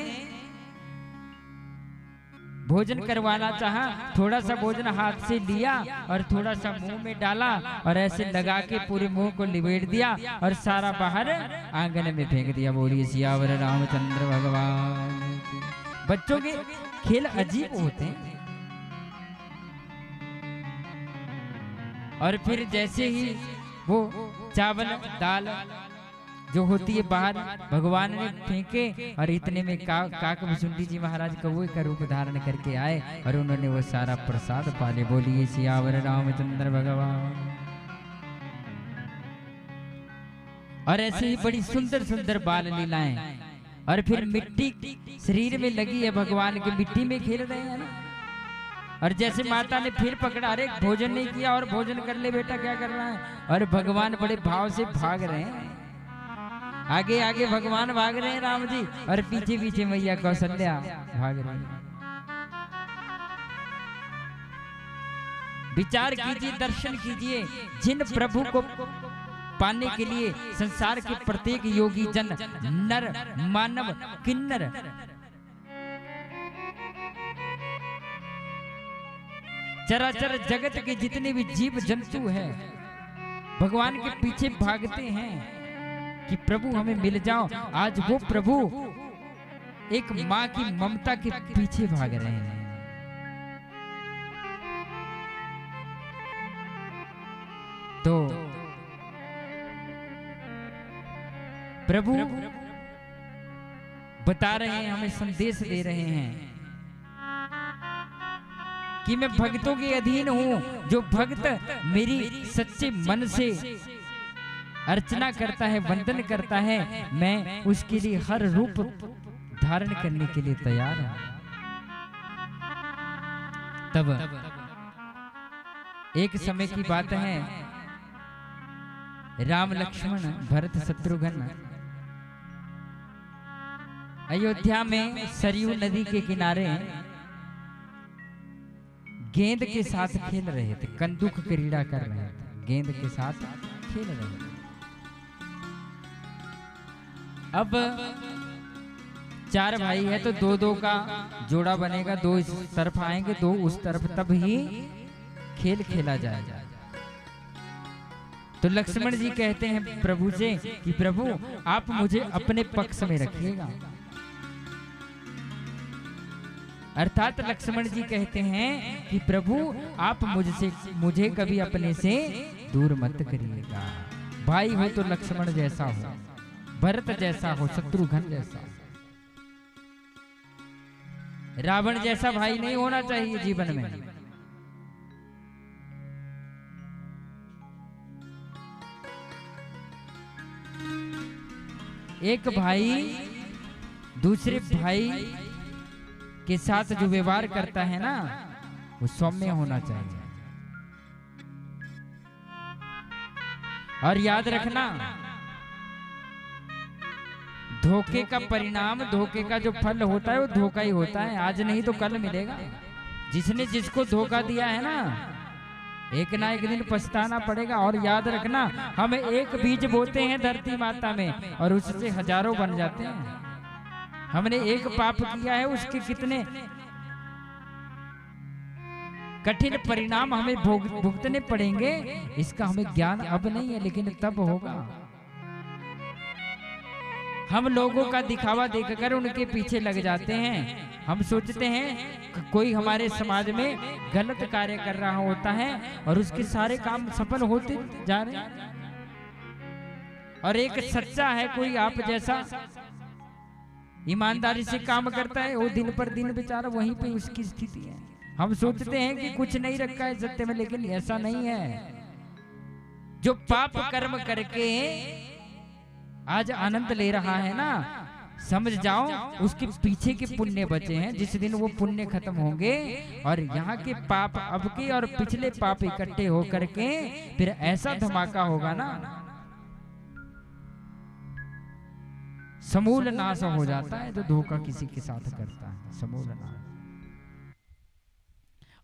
भोजन करवाना चाहा, थोड़ा सा भोजन हाथ से लिया और थोड़ा सा मुंह में डाला और ऐसे लगा के पूरे मुंह को लिपेट दिया और सारा बाहर आंगन में फेंक दिया। बोलिए सियावर रामचंद्र भगवान की। बच्चों के खेल अजीब होते हैं। और फिर जैसे ही वो चावल दाल जो होती है बाहर भगवान ने फेंके, और इतने में काकभुसुंडी जी महाराज कौवे का रूप धारण करके आए और उन्होंने वो सारा प्रसाद पाले। बोलिए सियावर रामचंद्र भगवान। और ऐसे ही बड़ी सुंदर सुंदर बाल लीलाएं। और फिर मिट्टी शरीर में लगी है भगवान के, मिट्टी में खेल रहे हैं ना। और जैसे माता ने फिर पकड़ा, अरे भोजन नहीं किया और भोजन कर ले बेटा, क्या कर रहा है। और भगवान बड़े भाव से भाग रहे हैं, आगे आगे भगवान भाग रहे हैं राम जी, और पीछे पीछे मैया कौशल्या भाग रही है। विचार कीजिए, दर्शन कीजिए, जिन प्रभु को पाने के लिए संसार के प्रत्येक योगी जन, नर मानव किन्नर, चराचर जगत के जितने भी जीव जंतु हैं भगवान के पीछे भागते हैं कि प्रभु हमें मिल जाओ। आज वो प्रभु एक माँ की ममता के पीछे भाग रहे हैं। तो प्रभु बता रहे हैं, हमें संदेश दे रहे हैं कि मैं भक्तों के अधीन हूं। जो भक्त मेरी सच्चे मन से अर्चना करता है, वंदन करता है, मैं उसके लिए हर रूप धारण करने के लिए तैयार हूं। तब एक समय की बात है, राम लक्ष्मण भरत शत्रुघ्न अयोध्या में सरयू नदी के किनारे गेंद के साथ खेल रहे थे, कंदुक क्रीड़ा कर रहे थे, गेंद के साथ खेल रहे थे। अब 4 भाई है तो 2-2 का जोड़ा बनेगा, 2 इस तरफ आएंगे 2 उस तरफ, तब ही खेल खेला जाएगा। तो लक्ष्मण जी कहते हैं प्रभु से कि प्रभु आप मुझे अपने पक्ष में रखिएगा। अर्थात लक्ष्मण जी कहते हैं कि प्रभु आप मुझे कभी अपने से दूर मत करिएगा। भाई हो तो लक्ष्मण जैसा हो, भरत जैसा हो, शत्रुघ्न जैसा। रावण जैसा भाई नहीं होना चाहिए जीवन में। एक भाई दूसरे भाई के साथ जो व्यवहार करता है ना, वो सौम्य होना चाहिए। और याद रखना, धोखे का परिणाम, धोखे का जो फल होता है वो धोखा ही होता है। आज नहीं तो कल मिलेगा। जिसने जिसको धोखा दिया है ना, एक ना एक दिन पछताना पड़ेगा। और याद रखना, हम एक बीज बोते हैं धरती माता में और उससे हजारों बन जाते हैं। हमने एक पाप किया है, उसके कितने कठिन परिणाम हमें भुगतने पड़ेंगे, इसका हमें ज्ञान अब नहीं है, लेकिन तब होगा। हम लोगों का दिखावा देखकर उनके पीछे लग जाते हैं। हम सोचते हैं कोई हमारे समाज में गलत कार्य कर रहा होता है और उसके सारे काम सफल होते जा रहे हैं। और एक सच्चा है कोई आप जैसा, ईमानदारी से काम करता है, वो दिन पर दिन बेचारा वहीं पे उसकी स्थिति है। हम सोचते हैं कि कुछ नहीं रखा है सत्य में, लेकिन ऐसा नहीं है। जो पाप कर्म करके आज आनंद ले रहा है ना, समझ जाओ उसके पीछे के पुण्य बचे हैं। जिस दिन वो पुण्य खत्म होंगे और यहाँ के पाप अब के और पिछले पाप इकट्ठे होकर के फिर ऐसा धमाका होगा ना, समूल नाश हो जाता है जो धोखा किसी के साथ करता है, समूल नाश।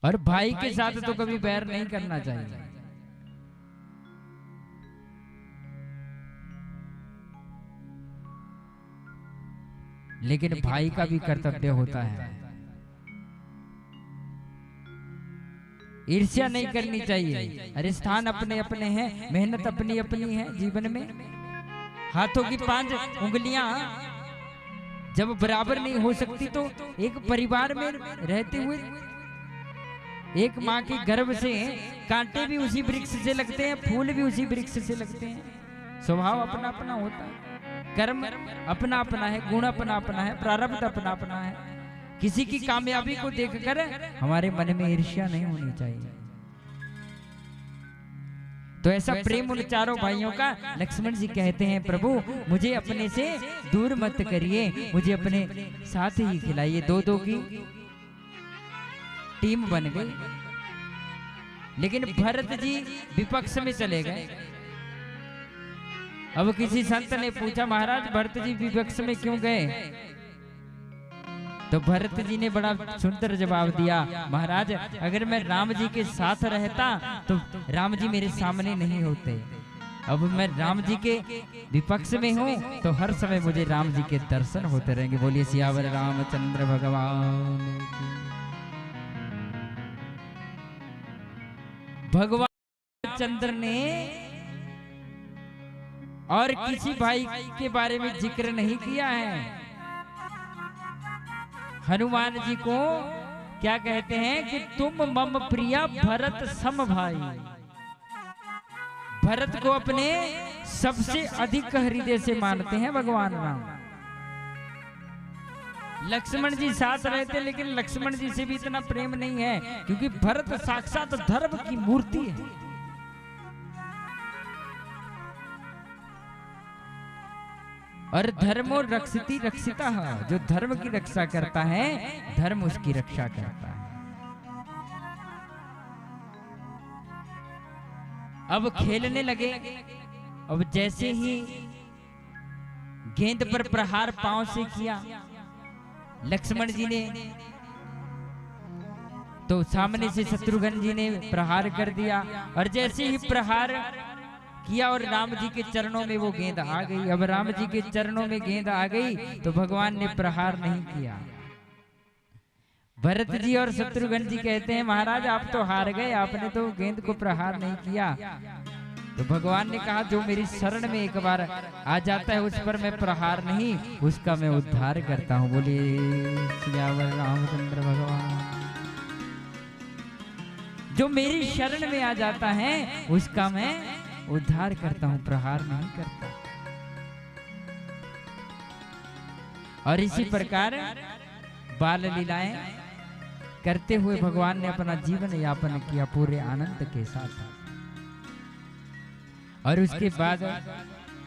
और भाई के साथ तो कभी बैर नहीं करना चाहिए। लेकिन भाई का भी कर्तव्य होता है, ईर्ष्या नहीं करनी चाहिए। अरे स्थान अपने अपने हैं, मेहनत अपनी अपनी है जीवन में। हाथों की 5 उंगलियां जब बराबर नहीं हो सकती तो एक परिवार में रहते हुए एक माँ के गर्भ से कांटे भी उसी वृक्ष से लगते हैं, फूल भी उसी वृक्ष से लगते हैं। स्वभाव अपना अपना होता है, कर्म अपना अपना है, गुण अपना अपना है, प्रारब्ध अपना अपना है। किसी की कामयाबी को देखकर हमारे मन में ईर्ष्या नहीं होनी चाहिए। तो ऐसा प्रेम उन चारों भाइयों का लक्ष्मण जी कहते हैं, प्रभु मुझे अपने से दूर मत करिए, मुझे अपने साथ ही खिलाइए। 2-2 की टीम बन गई। लेकिन भरत जी विपक्ष में चले गए। अब किसी संत ने पूछा, महाराज भरत जी विपक्ष में क्यों गए? तो भरत जी ने बड़ा सुंदर जवाब दिया, महाराज अगर मैं राम जी के साथ रहता तो राम जी मेरे सामने नहीं होते। अब मैं राम जी के विपक्ष में हूँ तो हर समय मुझे राम जी के दर्शन होते रहेंगे। बोलिए सियावर रामचंद्र भगवान की। भगवान चंद्र ने और किसी भाई के बारे में जिक्र नहीं किया है। हनुमान जी को क्या कहते हैं कि तुम मम प्रिया भरत सम भाई। भरत को अपने सबसे अधिक हृदय से मानते हैं भगवान राम। लक्ष्मण जी साथ रहते, लेकिन लक्ष्मण जी से भी इतना प्रेम नहीं है, क्योंकि भरत साक्षात धर्म की मूर्ति है। और धर्मो रक्षिति रक्षिता, जो धर्म की रक्षा करता है धर्म उसकी रक्षा करता है। अब खेलने लगे। अब जैसे ही गेंद पर प्रहार पांव से किया लक्ष्मण जी ने, तो सामने से शत्रुघ्न जी ने प्रहार कर दिया। और जैसे ही प्रहार किया और राम जी के चरणों में वो गेंद आ गई। अब राम जी के चरणों में गेंद आ गई तो भगवान ने प्रहार नहीं किया। भरत जी और शत्रुघ्न जी कहते हैं, महाराज आप तो हार गए, आपने तो गेंद को प्रहार नहीं किया। तो भगवान ने कहा, जो मेरी शरण में एक बार आ जाता है उस पर मैं प्रहार नहीं, उसका मैं उद्धार करता हूँ। बोलिए सियावर रामचंद्र भगवान। जो मेरी शरण में आ जाता है उसका मैं उद्धार करता हूं, प्रहार नहीं करता। और इसी प्रकार बाल लीलाएं करते हुए भगवान ने अपना जीवन यापन किया पूरे आनंद के साथ। और उसके बाद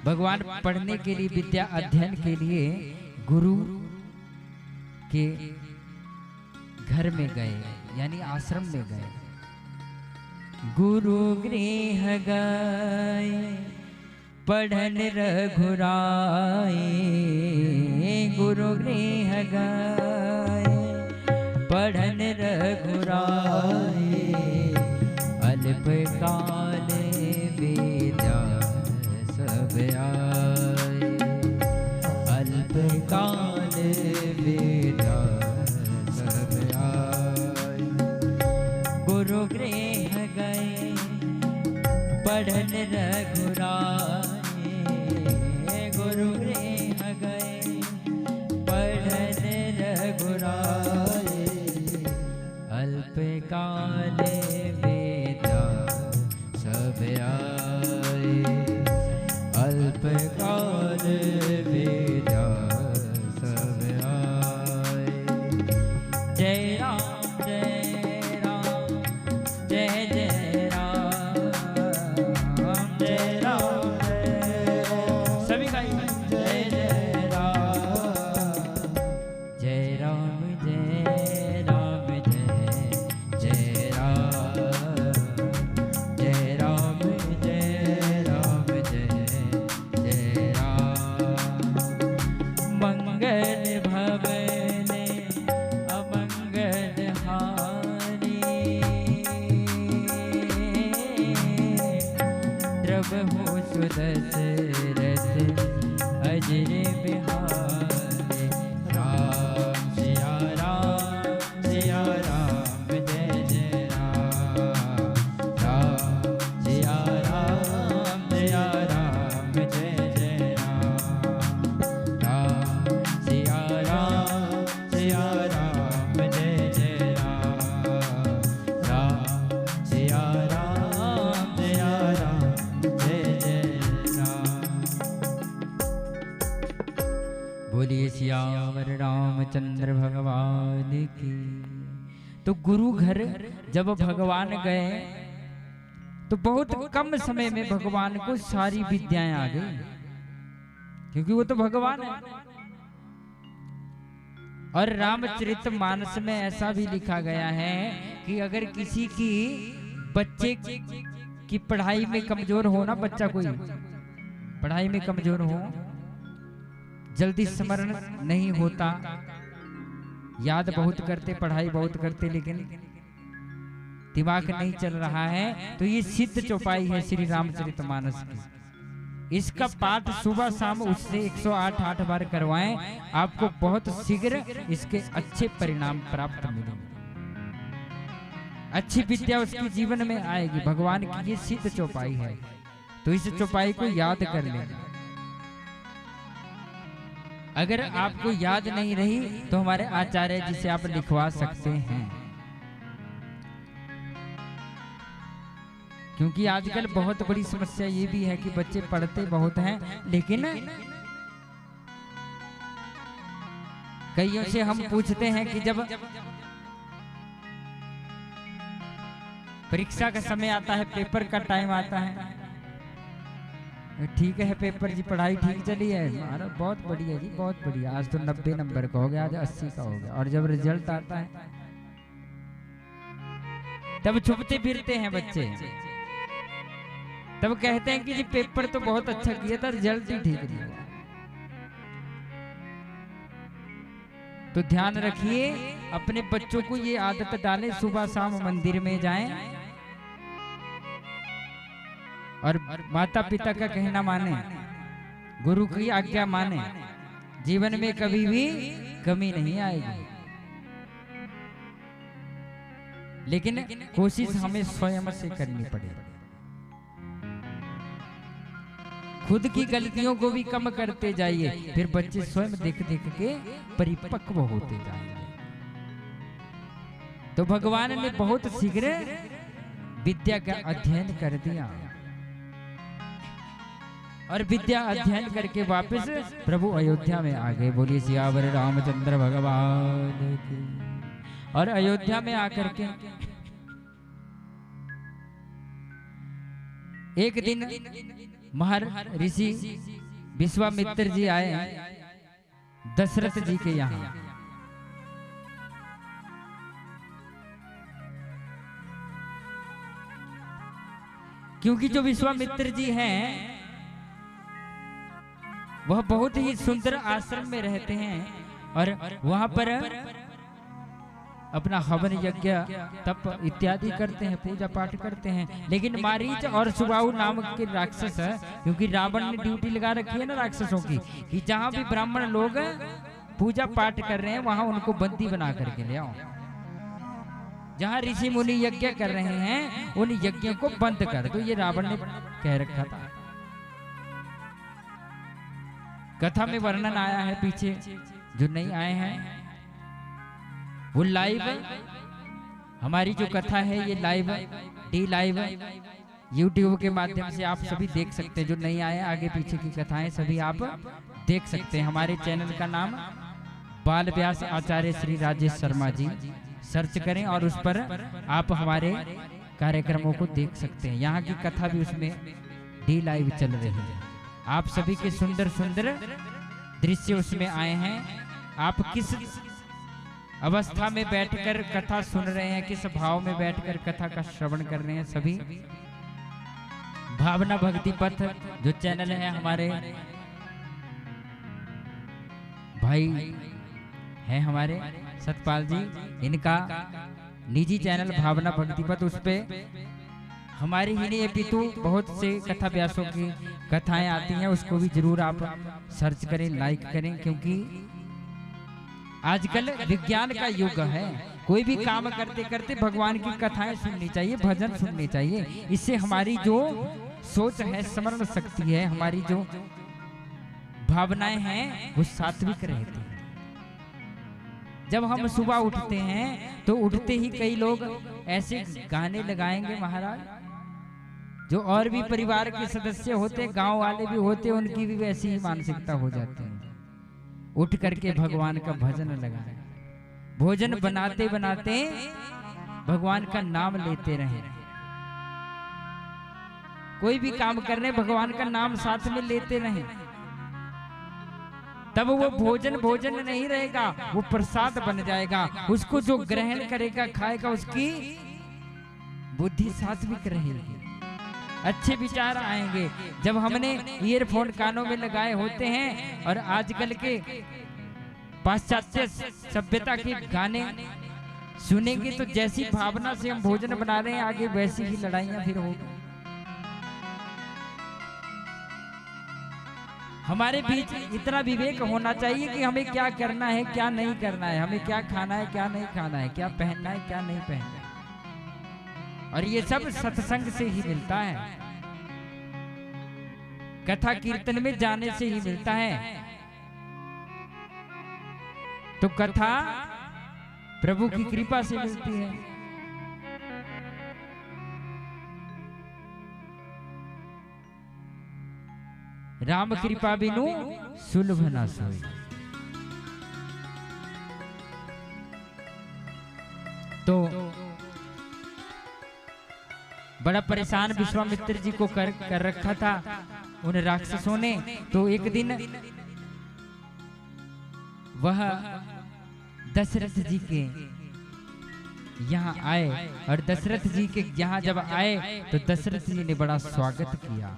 भगवान पढ़ने के लिए, विद्या अध्ययन के लिए गुरु के घर में गए, यानी आश्रम में गए। गुरु गृह गए पढ़न रघुराए, गुरु गृह गए पढ़न रघुराए, अल्प काल विद्या सब आए, अल्प काल विद्या सब आए। गुरु गृह गए पढ़न रघुराए, गुरु गृह गए पढ़न रघुराए, अल्प काल विद्या सब आए, अल्प काल विद्या सब आए। जय राम जय राम जय जय राम, जय राम जय, सभी का जय जय राम, जय राम जय राम जय जय राम, जय राम जय राम जय जय राम। मंगल भवन अमंगल हानि, द्रवहु सुदशरथ अजर बिहारी, राम सिया राम जय जय राम, राम सिया राम जय जय राम, राम सिया राम जय जय राम, राम सिया राम जय जय राम। बोलिए सियावर रामचंद्र भगवान की। तो गुरु घर जब भगवान गए तो बहुत कम समय में भगवान को सारी विद्याएं आ गई, क्योंकि वो तो भगवान है। और रामचरितमानस में ऐसा भी लिखा गया है कि अगर किसी की बच्चे की पढ़ाई में कमजोर हो ना, बच्चा कोई पढ़ाई में कमजोर हो, जल्दी स्मरण नहीं होता, याद बहुत करते, पढ़ाई बहुत करते, लेकिन दिमाग नहीं चल रहा है, तो ये सिद्ध चौपाई है श्री रामचरितमानस की। इसका पाठ सुबह शाम उससे 108 बार करवाएं, आपको बहुत शीघ्र इसके अच्छे परिणाम प्राप्त मिलेंगे, अच्छी विद्या उसके जीवन में आएगी। भगवान की ये सिद्ध चौपाई है, तो इस चौपाई को याद कर लेना। अगर आपको याद नहीं रही तो हमारे आचार्य जी से आप लिखवा सकते हैं, क्योंकि आजकल बहुत बड़ी समस्या ये भी है कि बच्चे पढ़ते बहुत हैं, लेकिन कईयों से हम पूछते हैं कि जब परीक्षा का समय आता है, पेपर का टाइम आता है, ठीक है पेपर जी, पढ़ाई ठीक चली है, अरे बहुत बढ़िया जी, बहुत बढ़िया, आज तो 90 नंबर का हो गया, आज 80 का हो गया। और जब रिजल्ट आता है तब छुपते फिरते हैं बच्चे, तब कहते हैं कि जी पेपर तो बहुत अच्छा किया था, रिजल्ट ही ठीक नहीं हुआ। तो ध्यान रखिए, अपने बच्चों को ये आदत डालें, सुबह शाम मंदिर में जाएं और माता पिता का कहना माने, गुरु की आज्ञा माने, जीवन में कभी भी कमी नहीं आएगी। लेकिन कोशिश हमें स्वयं से करनी पड़ेगी, खुद की गलतियों को भी कम करते जाइए, फिर बच्चे स्वयं देख देख के परिपक्व होते जाएंगे। तो भगवान ने बहुत शीघ्र विद्या का अध्ययन कर दिया और विद्या अध्ययन करके वापस प्रभु अयोध्या में आ गए। बोलिए सियावर रामचंद्र भगवान की। और अयोध्या में आकर के एक दिन महर्षि विश्वामित्र जी आए दशरथ जी के यहाँ। क्योंकि जो विश्वामित्र जी हैं वह बहुत ही सुंदर आश्रम में रहते हैं और वहां पर अपना हवन यज्ञ तप इत्यादि करते हैं, पूजा पाठ करते हैं। लेकिन मारीच और सुबाहु नामक के राक्षस, क्योंकि रावण ने ड्यूटी लगा रखी है ना राक्षसों की, कि जहां भी ब्राह्मण लोग पूजा पाठ कर रहे हैं वहां उनको बंदी बना करके ले आओ। जहां ऋषि मुनि यज्ञ कर रहे हैं उन यज्ञों को बंद कर दो, ये रावण ने कह रखा था। कथा में वर्णन आया है, पीछे जो नहीं आए हैं वो लाइव, हमारी जो कथा है ये लाइव डी लाइव यूट्यूब के माध्यम से आप सभी देख सकते हैं। जो नहीं आए आगे पीछे की कथाएं सभी आप देख सकते हैं। हमारे चैनल का नाम बाल व्यास आचार्य श्री राजेश शर्मा जी सर्च करें और उस पर आप हमारे कार्यक्रमों को देख सकते हैं। यहाँ की कथा भी उसमें डी लाइव चल रही है। आप सभी के सुंदर सुंदर दृश्य उसमें आए हैं। आप किस अवस्था में बैठकर कथा सुन रहे हैं, किस भाव में बैठकर कथा का श्रवण कर रहे हैं, सभी भावना भक्ति पथ जो चैनल है हमारे भाई हैं हमारे सतपाल जी, इनका निजी चैनल भावना भक्ति पथ, उस पे हमारी ही नहीं अपितु बहुत से कथा व्यासों की कथाएं आती हैं, उसको भी जरूर आप सर्च करें, लाइक करें। क्योंकि आजकल विज्ञान का युग है, कोई भी काम करते करते भगवान की कथाएं सुननी चाहिए, भजन सुननी चाहिए। इससे हमारी जो सोच है, स्मरण शक्ति है, हमारी जो भावनाएं हैं वो सात्विक रहती है। जब हम सुबह उठते हैं तो उठते ही कई लोग ऐसे गाने लगाएंगे महाराज, जो और भी परिवार के सदस्य होते, गांव वाले भी होते, उनकी भी वैसी ही मानसिकता हो जाती है। उठ करके भगवान का भजन लगाए, भोजन बनाते बनाते भगवान का नाम लेते रहे। कोई भी काम करने भगवान का नाम साथ में लेते रहे, तब वो भोजन भोजन नहीं रहेगा, वो प्रसाद बन जाएगा। उसको जो ग्रहण करेगा, खाएगा, उसकी बुद्धि सात्विक रहेगी, अच्छे विचार आएंगे। जब हमने ईयरफोन कानों में लगाए होते हैं और आजकल के पाश्चात्य सभ्यता के गाने सुनेंगे तो जैसी भावना से हम भोजन बना रहे हैं आगे वैसी ही लड़ाइयां फिर होगी। हमारे बीच इतना विवेक होना चाहिए कि हमें क्या करना है, क्या नहीं करना है, हमें क्या खाना है, क्या नहीं खाना है, क्या पहनना है, क्या नहीं पहनना है। और ये सब सत्संग से ही मिलता है, कथा कीर्तन में जाने से ही मिलता है। तो कथा प्रभु की कृपा से मिलती है। राम कृपा बिनु सुलभ ना सोई। तो बड़ा परेशान विश्वामित्र जी को कर रखा था उन राक्षसों ने। तो एक दिन वह दशरथ जी के यहाँ आए और दशरथ जी के यहाँ जब आए तो दशरथ जी ने बड़ा स्वागत किया,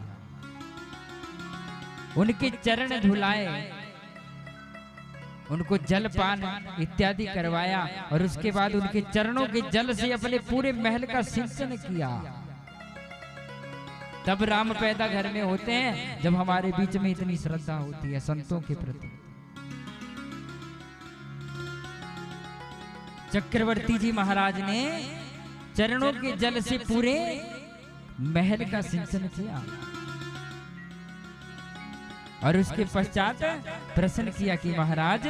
उनके चरण धुलाए, उनको जलपान इत्यादि करवाया और उसके बाद उनके चरणों के जल से अपने पूरे महल का सिंचन किया। तब राम पैदा घर में होते हैं जब हमारे बीच में इतनी श्रद्धा होती है संतों के प्रति। चक्रवर्ती जी महाराज ने चरणों के जल से पूरे महल का सिंचन किया और उसके पश्चात प्रश्न किया कि महाराज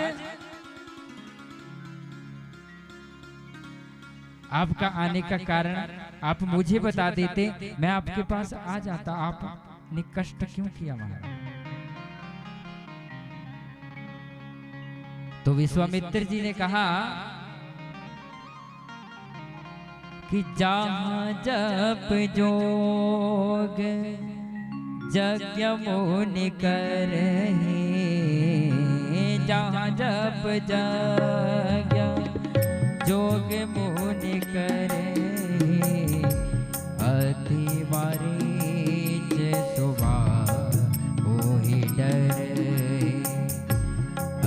आपका आने का कारण आप मुझे बता देते, मैं आपके पास आ जाता, आपने कष्ट क्यों किया महाराज। तो विश्वामित्र जी ने कहा कि जहाँ जप जोग यज्ञ मुनि करहि जहाँ जप यज्ञ जोग मुनि करहि अति मारीच सुबाहु मोहि डरहि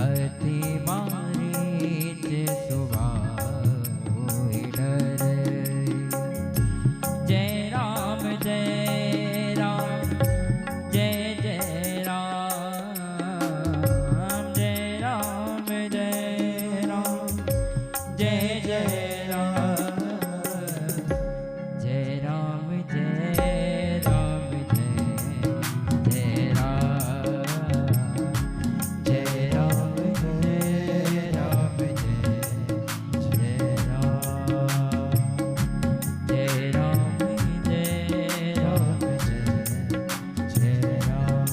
अति मारीच सुबाहु मोहि डरहि। जय राम जय राम जय जय राम जय राम जय राम जय जय राम जय राम जय राम जय जय राम जय राम जय राम जय जय राम जय राम जय राम जय जय राम।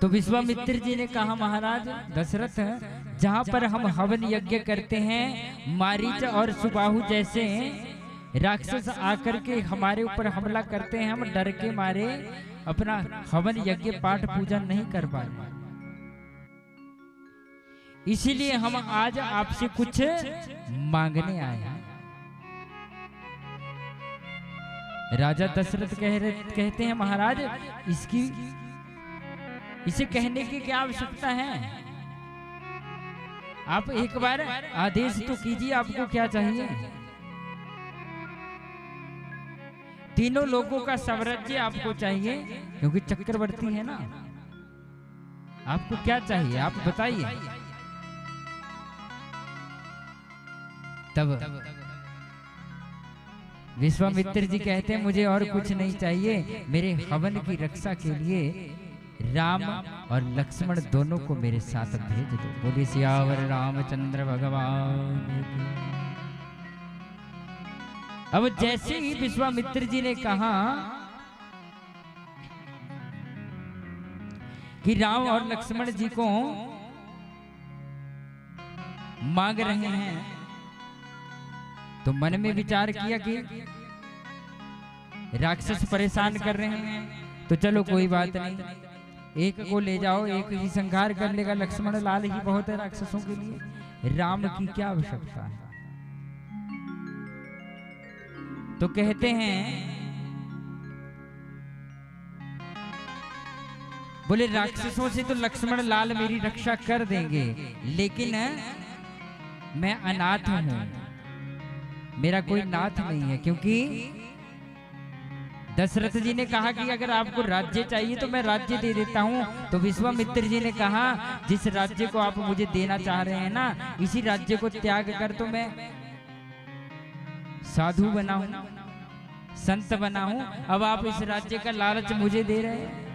तो विश्वामित्र जी ने कहा महाराज दशरथ, जहाँ पर हम हवन यज्ञ करते हैं मारीच और सुबाहु जैसे राक्षस आकर के हमारे ऊपर हमला करते हैं, हम डर के मारे अपना हवन यज्ञ पाठ पूजन नहीं कर पाए, इसीलिए हम आज आपसे कुछ मांगने आए हैं। राजा दशरथ कहते हैं महाराज इसे कहने की क्या आवश्यकता है, आप एक बार आदेश तो कीजिए, आपको क्या चाहिए। तीनों लोगों का साम्राज्य आपको चाहिए क्योंकि चक्रवर्ती है ना, आपको क्या चाहिए आप बताइए। तब विश्वामित्र जी कहते हैं मुझे और कुछ नहीं चाहिए, मेरे हवन की रक्षा के लिए राम और लक्ष्मण दोनों को मेरे साथ भेज दो। बोलिए सियावर रामचंद्र भगवान की। अब जैसे ही विश्वामित्र जी ने कहा कि राम और लक्ष्मण जी को मांग रहे हैं, तो मन में विचार किया कि राक्षस परेशान कर रहे हैं, तो चलो कोई बात नहीं, एक को ले जाओ, एक ही संहार कर लेगा लक्ष्मण, लाल ही बहुत है राक्षसों के लिए, राम की क्या आवश्यकता है। तो कहते हैं बोले राक्षसों से तो लक्ष्मण लाल मेरी रक्षा कर देंगे, लेकिन मैं अनाथ हूं, मेरा कोई नाथ नहीं है। क्योंकि दशरथ जी ने कहा कि अगर आपको राज्य चाहिए तो मैं राज्य दे देता हूं, तो विश्वामित्र जी ने कहा जिस राज्य को आप मुझे देना चाह रहे हैं ना, इसी राज्य को त्याग कर तो मैं साधु बना हूं, संत बना हूं, अब आप इस राज्य का लालच मुझे दे रहे हैं।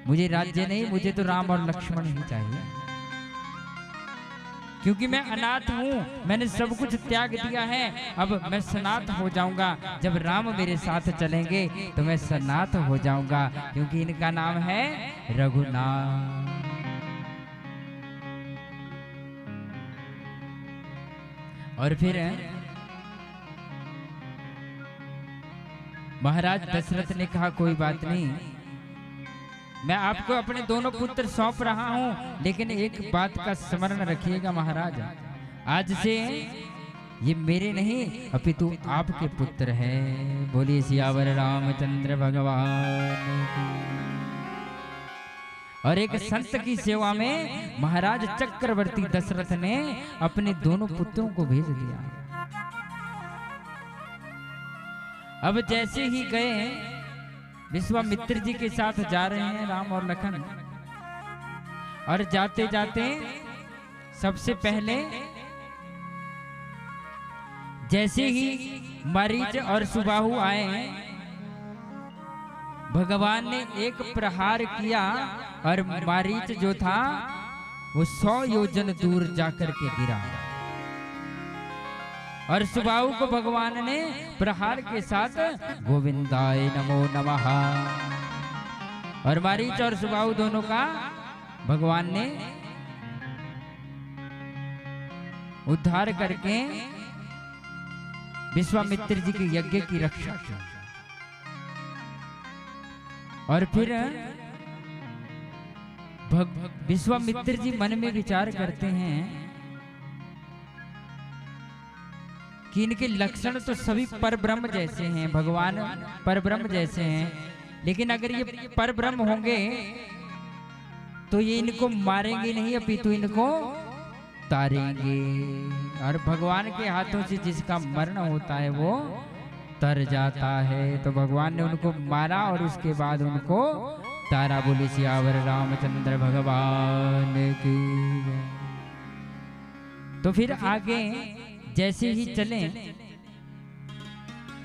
मुझे राज्य नहीं, मुझे तो राम और लक्ष्मण ही चाहिए, क्योंकि मैं अनाथ हूं, मैंने सब कुछ त्याग दिया है, अब मैं सनाथ हो जाऊंगा। जब राम मेरे साथ चलेंगे तो मैं सनाथ हो जाऊंगा, क्योंकि इनका नाम है रघुनाथ। और फिर महाराज दशरथ ने कहा कोई बात नहीं, मैं आपको अपने दोनों पुत्र सौंप रहा हूं, लेकिन एक बात का स्मरण रखिएगा महाराज, आज से ये मेरे नहीं अपितु आपके पुत्र हैं। बोलिए सियावर रामचंद्र भगवान की। और एक संत की सेवा में महाराज चक्रवर्ती दशरथ ने अपने दोनों पुत्रों को भेज दिया। अब जैसे ही गए विश्वामित्र जी के साथ जा रहे हैं राम और लखन, और जाते जाते सबसे पहले जैसे ही मारीच और सुबाहु आए, भगवान ने एक प्रहार किया और मारीच जो था वो 100 योजन दूर जाकर के गिरा, और सुबाहु को भगवान ने प्रहार के साथ गोविंदाय नमो नमः, और मारीच और सुबाहु दोनों का भगवान ने उद्धार करके विश्वामित्र जी के यज्ञ की रक्षा की। और फिर विश्वामित्र जी मन में विचार करते हैं कि इनके लक्षण तो सभी परब्रह्म जैसे हैं, भगवान परब्रह्म जैसे हैं, लेकिन अगर ये परब्रह्म होंगे तो ये इनको मारेंगे नहीं, अपितु इनको तारेंगे। और भगवान के हाथों से जिसका मरण होता है वो तर जाता है। तो भगवान ने उनको मारा और उसके बाद उनको तारा। बोली सियावर रामचंद्र भगवान की। तो फिर आगे जैसे ही चले,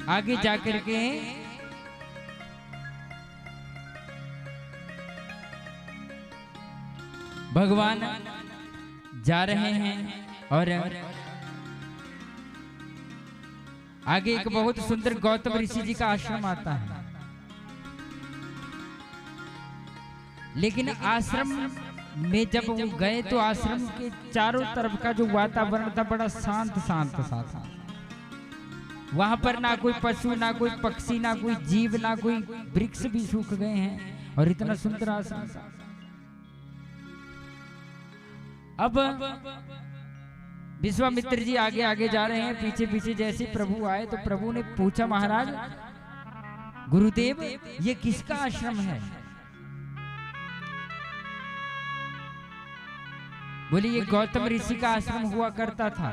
आगे जाकर के भगवान जा रहे हैं और आगे एक बहुत सुंदर गौतम ऋषि जी का आश्रम आता है। लेकिन आश्रम में जब वो गए तो आश्रम के चारों तरफ का जो वातावरण था बड़ा शांत शांत सा था। वहां पर ना कोई पशु, ना कोई पक्षी, ना कोई जीव, ना कोई वृक्ष भी सूख गए हैं और इतना सुंदर आश्रम था। अब विश्वामित्र जी आगे आगे जा रहे हैं, पीछे पीछे जैसे प्रभु आए तो प्रभु ने पूछा, महाराज गुरुदेव ये किसका आश्रम है? बोले ये गौतम ऋषि का आश्रम हुआ करता था।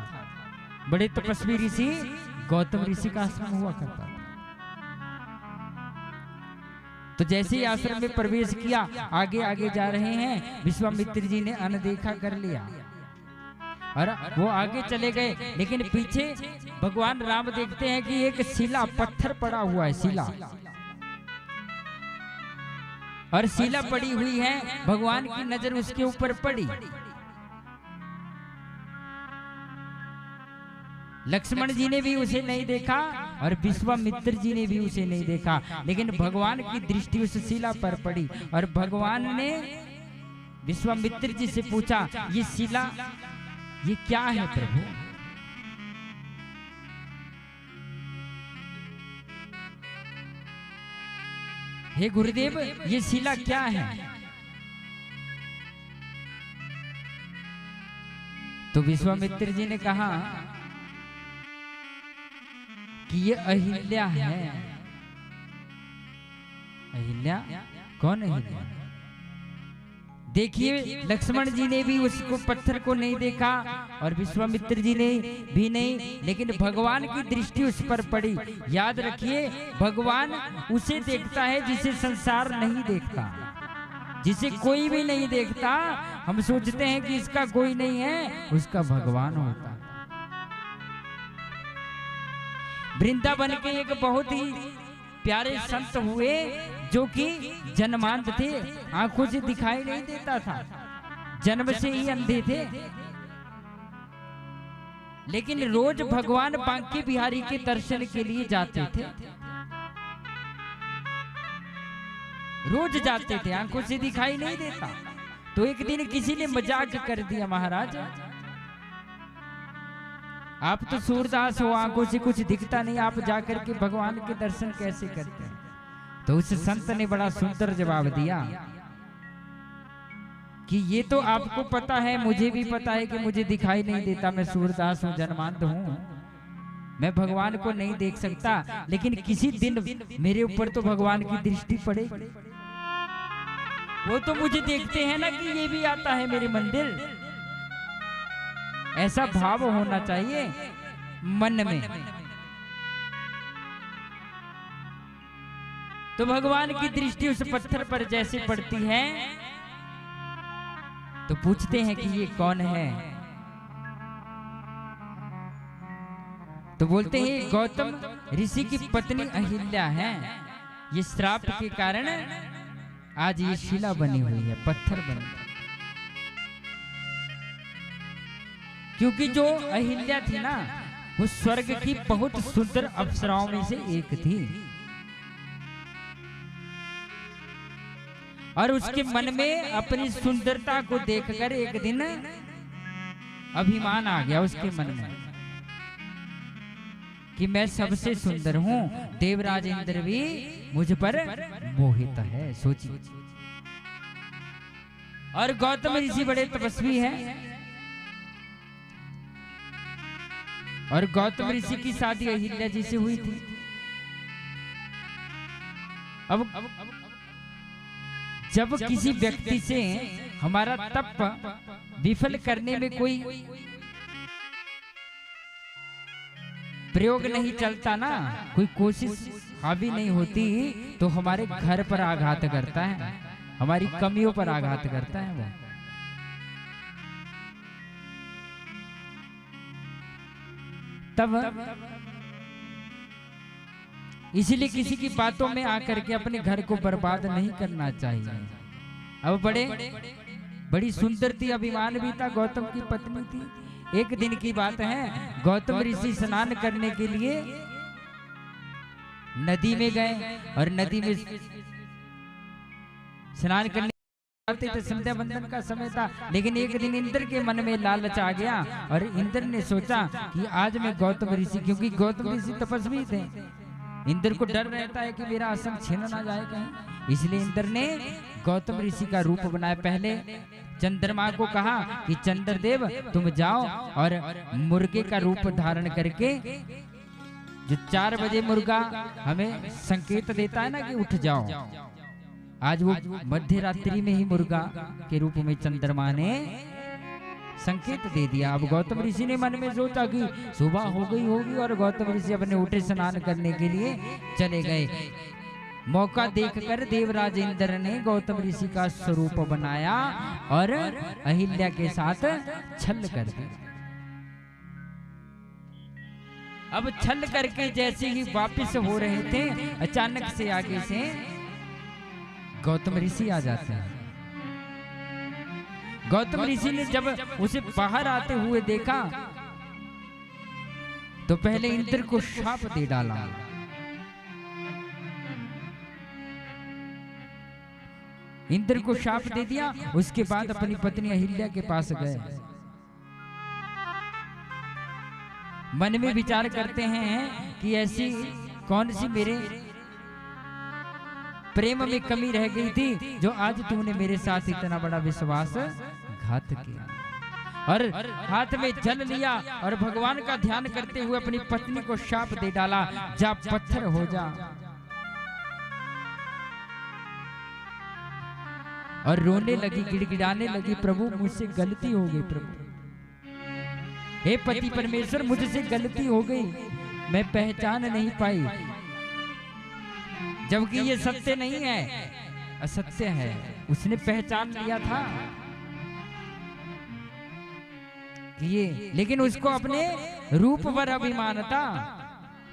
बड़े तपस्वी ऋषि गौतम ऋषि का आश्रम हुआ करता था। तो जैसे ही आश्रम में प्रवेश किया, आगे आगे जा रहे हैं, विश्वामित्र जी ने अनदेखा कर लिया और वो आगे चले गए। लेकिन पीछे भगवान राम देखते हैं कि एक शिला, पत्थर पड़ा हुआ है, शिला, और शिला पड़ी हुई है। भगवान की नजर उसके ऊपर पड़ी। लक्ष्मण जी ने भी उसे नहीं देखा और विश्वामित्र जी ने भी उसे नहीं देखा, लेकिन भगवान की दृष्टि उस शिला पर पड़ी और भगवान ने विश्वामित्र जी से पूछा, ये शिला ये क्या है प्रभु? हे गुरुदेव ये शिला क्या है? तो विश्वामित्र जी ने कहा कि ये अहिल्या है। अहिल्या? कौन अहिल्या? देखिए लक्ष्मण जी ने भी उसको, पत्थर को नहीं देखा और विश्वामित्र जी ने भी नहीं, लेकिन भगवान की दृष्टि उस पर पड़ी। याद रखिए भगवान उसे देखता है जिसे संसार नहीं देखता, जिसे कोई भी नहीं देखता। हम सोचते हैं कि इसका कोई नहीं है, उसका भगवान होता है। वृंदावन के एक बहुत ही प्यारे संत हुए जो कि जन्मांध थे, आंखों से दिखाई नहीं देता था, जन्म से ही अंधे थे, लेकिन रोज भगवान बांके बिहारी के दर्शन के लिए जाते थे। रोज जाते थे, आंखों से दिखाई नहीं देता। तो एक दिन किसी ने मजाक कर दिया, महाराज आप तो सूरदास हो, आंखों से कुछ दिखता नहीं, आप जाकर के भगवान के दर्शन कैसे करते हैं? तो उस संत ने बड़ा सुंदर जवाब दिया कि ये तो आपको पता है, मुझे भी पता है कि मुझे दिखाई नहीं देता, मैं सूरदास हूँ, जन्मांध हूँ, मैं भगवान को नहीं देख सकता, लेकिन किसी दिन मेरे ऊपर तो भगवान की दृष्टि पड़ेगी। वो तो मुझे देखते हैं ना कि ये भी आता है मेरे मंदिर। ऐसा भाव होना चाहिए मन में। तो भगवान की दृष्टि उस पत्थर पर जैसे पड़ती है तो पूछते हैं कि ये कौन है? तो बोलते हैं गौतम ऋषि की पत्नी अहिल्या है। ये श्राप के कारण आज ये शिला बनी हुई है, पत्थर बनी। क्योंकि जो अहिल्या थी ना, वो स्वर्ग की बहुत सुंदर अप्सराओं में से एक थी और उसके मन में अपनी सुंदरता को देखकर एक दिन अभिमान आ गया उसके मन में कि मैं सबसे सुंदर हूं, देवराज इंद्र भी मुझ पर मोहित है। सोचिए। और गौतम ऋषि बड़े तपस्वी हैं, और गौतम ऋषि की शादी अहिल्या जी से हुई थी। अब जब किसी व्यक्ति से हमारा तप विफल करने में कोई प्रयोग नहीं चलता ना, कोई कोशिश हावी नहीं होती, तो हमारे घर पर आघात करता है, हमारी कमियों पर आघात करता है वो। तब इसलिए किसी की बातों में आकर के अपने घर को बर्बाद नहीं करना चाहिए। अब बड़ी सुंदर थी, अभिमान भी था, गौतम की पत्नी थी। एक दिन की बात है, गौतम ऋषि स्नान करने के लिए नदी में गए, और नदी में स्नान करने तो संध्या बंदन का समय था। लेकिन एक दिन इंद्र के मन में लालच आ गया, और इंद्र ने सोचा कि आज मैं गौतम ऋषि, क्योंकि गौतम ऋषि तपस्वी थे, इंद्र को डर रहता है कि मेरा आसन छीन ना जाए कहीं, इसलिए इंद्र ने गौतम ऋषि का रूप बनाया। पहले चंद्रमा को कहा कि चंद्रदेव तुम जाओ और मुर्गे का रूप धारण करके, जो 4 बजे मुर्गा हमें संकेत देता है ना कि उठ जाओ, आज वो मध्य रात्रि में ही मुर्गा के रूप में चंद्रमा ने संकेत दे दिया। अब गौतम ऋषि ने मन में सोचा कि सुबह हो गई होगी, और गौतम ऋषि अपने उठे स्नान करने के लिए चले गए। मौका देखकर देवराज इंद्र ने गौतम ऋषि का स्वरूप बनाया और अहिल्या के साथ छल कर दिया। अब छल करके जैसे ही वापस हो रहे थे, अचानक से आगे से गौतम ऋषि आ जाते हैं। गौतम ऋषि ने जब उसे बाहर आते हुए देखा, तो पहले इंद्र को शाप दे डाला। इंद्र को शाप दे दिया। उसके बाद अपनी पत्नी अहिल्या के पास गए, मन में विचार करते हैं कि ऐसी कौन सी मेरे प्रेम में कमी रह गई थी, जो आज तूने मेरे साथ इतना बड़ा विश्वासघात किया। और हाथ में जल लिया और भगवान का ध्यान करते हुए अपनी पत्नी को शाप दे डाला, जा पत्थर हो जा। और रोने लगी, गिड़गिड़ाने लगी, प्रभु मुझसे गलती हो गई, प्रभु हे पति परमेश्वर मुझसे गलती हो गई, मैं पहचान नहीं पाई, जबकि ये सत्य नहीं है, असत्य है। उसने पहचान लिया था कि ये, लेकिन उसको अपने रूप पर अभिमान था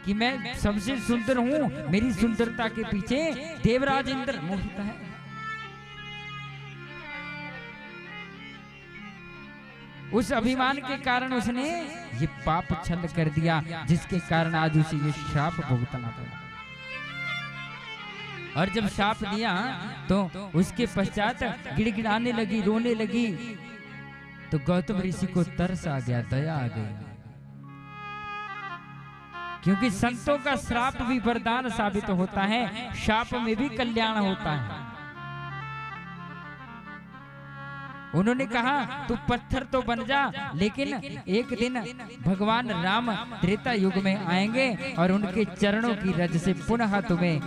कि मैं सबसे सुंदर हूं, मेरी सुंदरता के पीछे देवराज इंद्र मोहित है। उस अभिमान के कारण उसने ये पाप छल कर दिया, जिसके कारण आज उसे ये श्राप भुगतना पड़ा। और जब शाप दिया तो उसके पश्चात गिड़गिड़ाने लगी, रोने लगी, तो गौतम ऋषि को तरस आ गया, दया आ गई, क्योंकि संतों का श्राप भी वरदान साबित होता है, शाप में भी कल्याण होता है। उन्होंने कहा तू पत्थर तो बन जा, लेकिन एक दिन भगवान राम त्रेता युग में आएंगे और उनके चरणों की रज से पुनः तुम्हें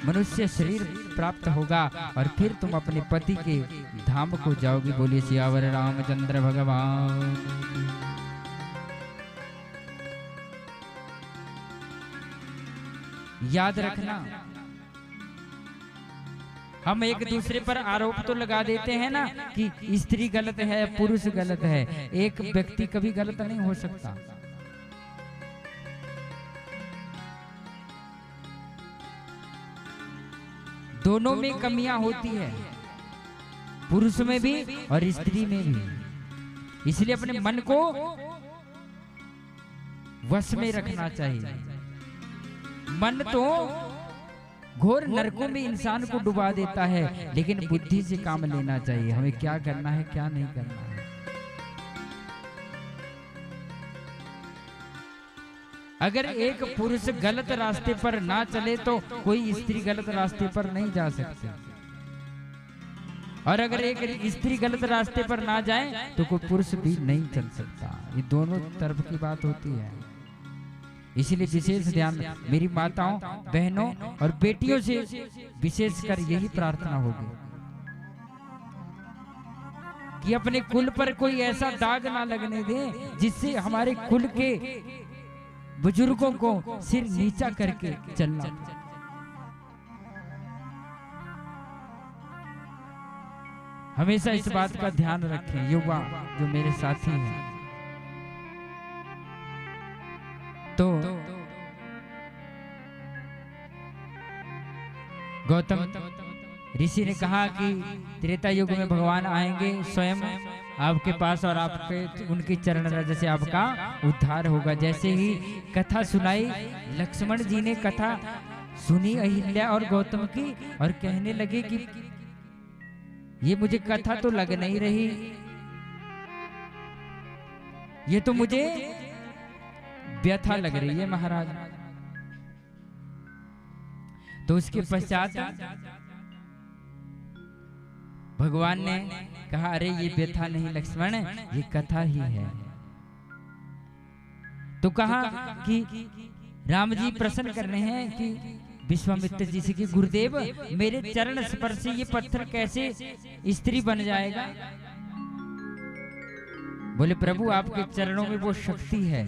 मनुष्य शरीर प्राप्त होगा, और फिर तुम अपने पति के धाम को जाओगी। बोलिए सियावर रामचंद्र भगवान। याद रखना, हम एक दूसरे पर आरोप तो लगा देते हैं ना कि स्त्री गलत है, पुरुष गलत है। एक व्यक्ति कभी गलत नहीं हो सकता। दोनों में कमियां होती है, पुरुष में भी और स्त्री में भी। इसलिए अपने मन को वश में रखना चाहिए। मन तो घोर नरकों में इंसान को डुबा देता है, लेकिन बुद्धि से काम लेना चाहिए, हमें क्या करना है क्या नहीं करना है। अगर एक पुरुष गलत रास्ते पर ना चले तो कोई स्त्री गलत रास्ते पर नहीं जा सकती, और अगर एक स्त्री गलत रास्ते पर ना जाए तो कोई पुरुष भी नहीं चल सकता। ये दोनों तरफ की बात होती है। इसलिए विशेष ध्यान मेरी माताओं, बहनों और बेटियों से विशेषकर यही प्रार्थना होगी कि अपने कुल पर कोई ऐसा दाग ना लगने दें जिससे हमारे कुल के बुजुर्गों को सिर नीचा करके चलना। हमेशा इस बात का ध्यान रखें युवा जो मेरे साथी हैं। तो गौतम ऋषि ने कहा कि त्रेता युग में भगवान आएंगे स्वयं आपके पास और आपके उनकी चरण रज से आपका उद्धार होगा। जैसे ही कथा सुनाई, लक्ष्मण जी ने कथा सुनी अहिल्या और गौतम की और कहने लगे कि ये मुझे कथा तो लग नहीं रही, ये तो मुझे व्यथा लग रही है महाराज। तो उसके पश्चात भगवान ने कहा अरे ये व्यथा नहीं लक्ष्मण, ये कथा ही है। तो कहा कि राम जी प्रश्न कर रहे हैं कि विश्वामित्र जी से कि गुरुदेव मेरे चरण स्पर्श से ये पत्थर कैसे स्त्री बन जाएगा। बोले प्रभु आपके चरणों में वो शक्ति है।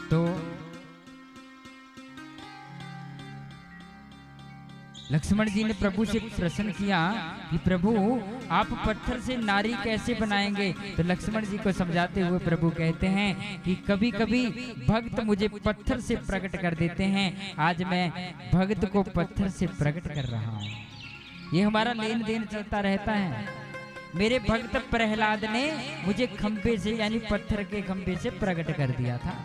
तो लक्ष्मण जी ने प्रभु से प्रश्न किया कि प्रभु आप पत्थर से नारी कैसे बनाएंगे। तो लक्ष्मण जी को समझाते हुए प्रभु कहते हैं कि कभी कभी भक्त मुझे पत्थर से प्रकट कर देते हैं, आज मैं भक्त को पत्थर से प्रकट कर रहा हूँ। ये हमारा लेन देन चलता रहता है। मेरे भक्त प्रहलाद ने मुझे खंबे से यानी पत्थर के खंबे से प्रकट कर दिया था।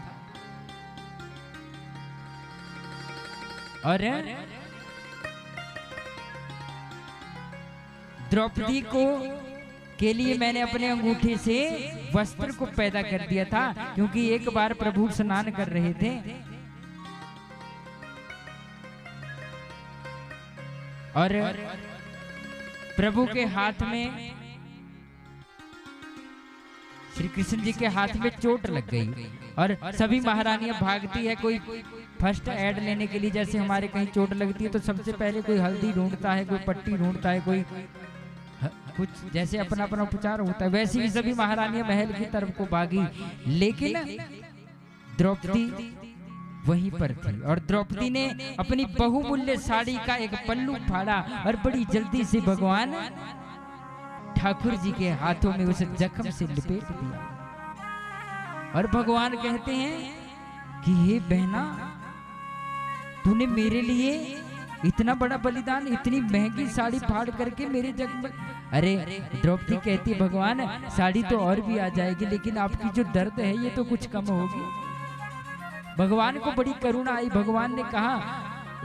और द्रौपदी को के लिए मैंने अपने अंगूठे से वस्त्र को पैदा कर दिया था, क्योंकि एक बार प्रभु स्नान कर रहे थे और प्रभु के हाथ में, श्री कृष्ण जी के हाथ में चोट लग गई और सभी महारानियां भागती है कोई फर्स्ट एड लेने के लिए। जैसे हमारे कहीं चोट लगती है तो सबसे पहले कोई हल्दी ढूंढता है, कोई पट्टी ढूंढता है, कोई कुछ जैसे अपना अपना उपचार होता है, वैसे ही सभी महारानियां महल की तरफ को भागी। लेकिन द्रौपदी वहीं पर थी और द्रौपदी ने अपनी बहुमूल्य साड़ी का एक पल्लू फाड़ा और बड़ी जल्दी से भगवान ठाकुर जी के हाथों में उस जख्म से लिपेट दिया। और भगवान कहते हैं कि हे बहना, तूने मेरे लिए इतना बड़ा बलिदान, इतनी महंगी साड़ी फाड़ करके मेरे जख्म। अरे द्रौपदी कहती भगवान साड़ी तो और भी आ जाएगी, लेकिन आपकी जो दर्द है ये तो कुछ कम होगी। भगवान को बड़ी करुणा आई। भगवान ने कहा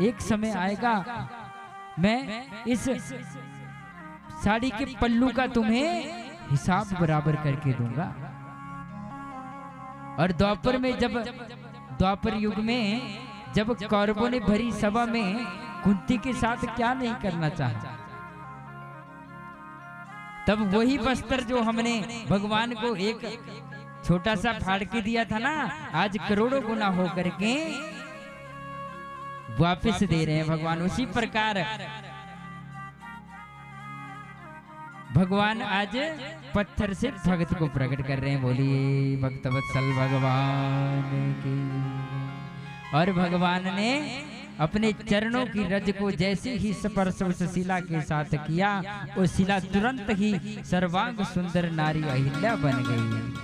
एक समय आएगा मैं इस साड़ी के पल्लू का तुम्हें हिसाब बराबर करके दूंगा। और द्वापर में जब द्वापर युग में जब कौरवों ने भरी सभा में कुंती के साथ क्या नहीं करना चाहा, तब वही वस्त्र जो हमने भगवान को एक छोटा सा फाड़ के दिया था ना, आज करोड़ों गुना हो करके वापस दे रहे हैं भगवान। उसी प्रकार भगवान आज पत्थर से भक्त को प्रकट कर रहे हैं। बोलिए भक्तवत्सल भगवान की। और भगवान ने अपने चरणों की रज को जैसे ही स्पर्श उस शिला के साथ किया, वो शिला तुरंत ही सर्वांग सुंदर नारी अहिल्या बन गई।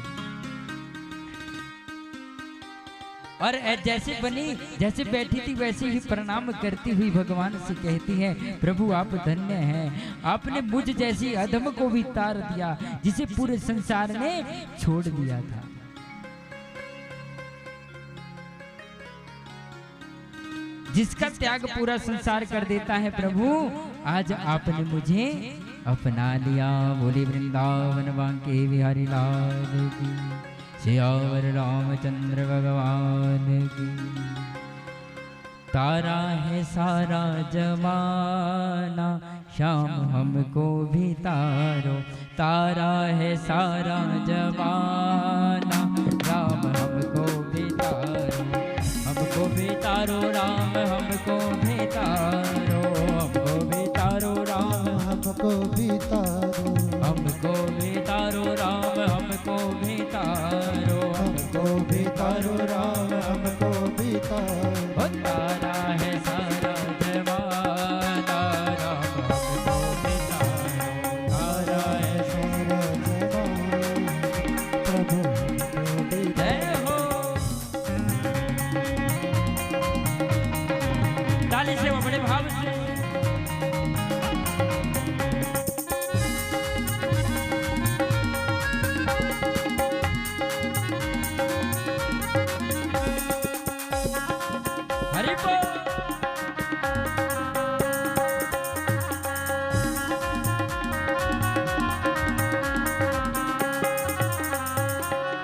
और जैसे बनी, जैसे बैठी थी वैसे ही प्रणाम करती हुई भगवान से कहती है प्रभु आप धन्य हैं, आपने मुझ जैसी अधम को भी तार दिया जिसे पूरे संसार ने छोड़ दिया था। जिसका त्याग पूरा संसार कर देता है प्रभु, आज आपने मुझे अपना लिया। बोले वृंदावन बांके बिहारी लाल की। सियावर रामचंद्र भगवान की। तारा है सारा जमाना, श्याम हमको भी तारो। तारा है सारा जमाना, राम हमको भी तारो। हमको भी तारो राम, हमको भी तारो। हमको भी तारो राम, हमको भी तारो। हमको भी तारो राम, हमको भी तारो। हमको भी तारो राम, हमको भी तारो। ओ तारा है सारा जमाना, राम हमको भी तारो। तारा है सारा जमाना, प्रभु हमको भी जय हो। ताली से वो बड़े भाव से हरि बोल।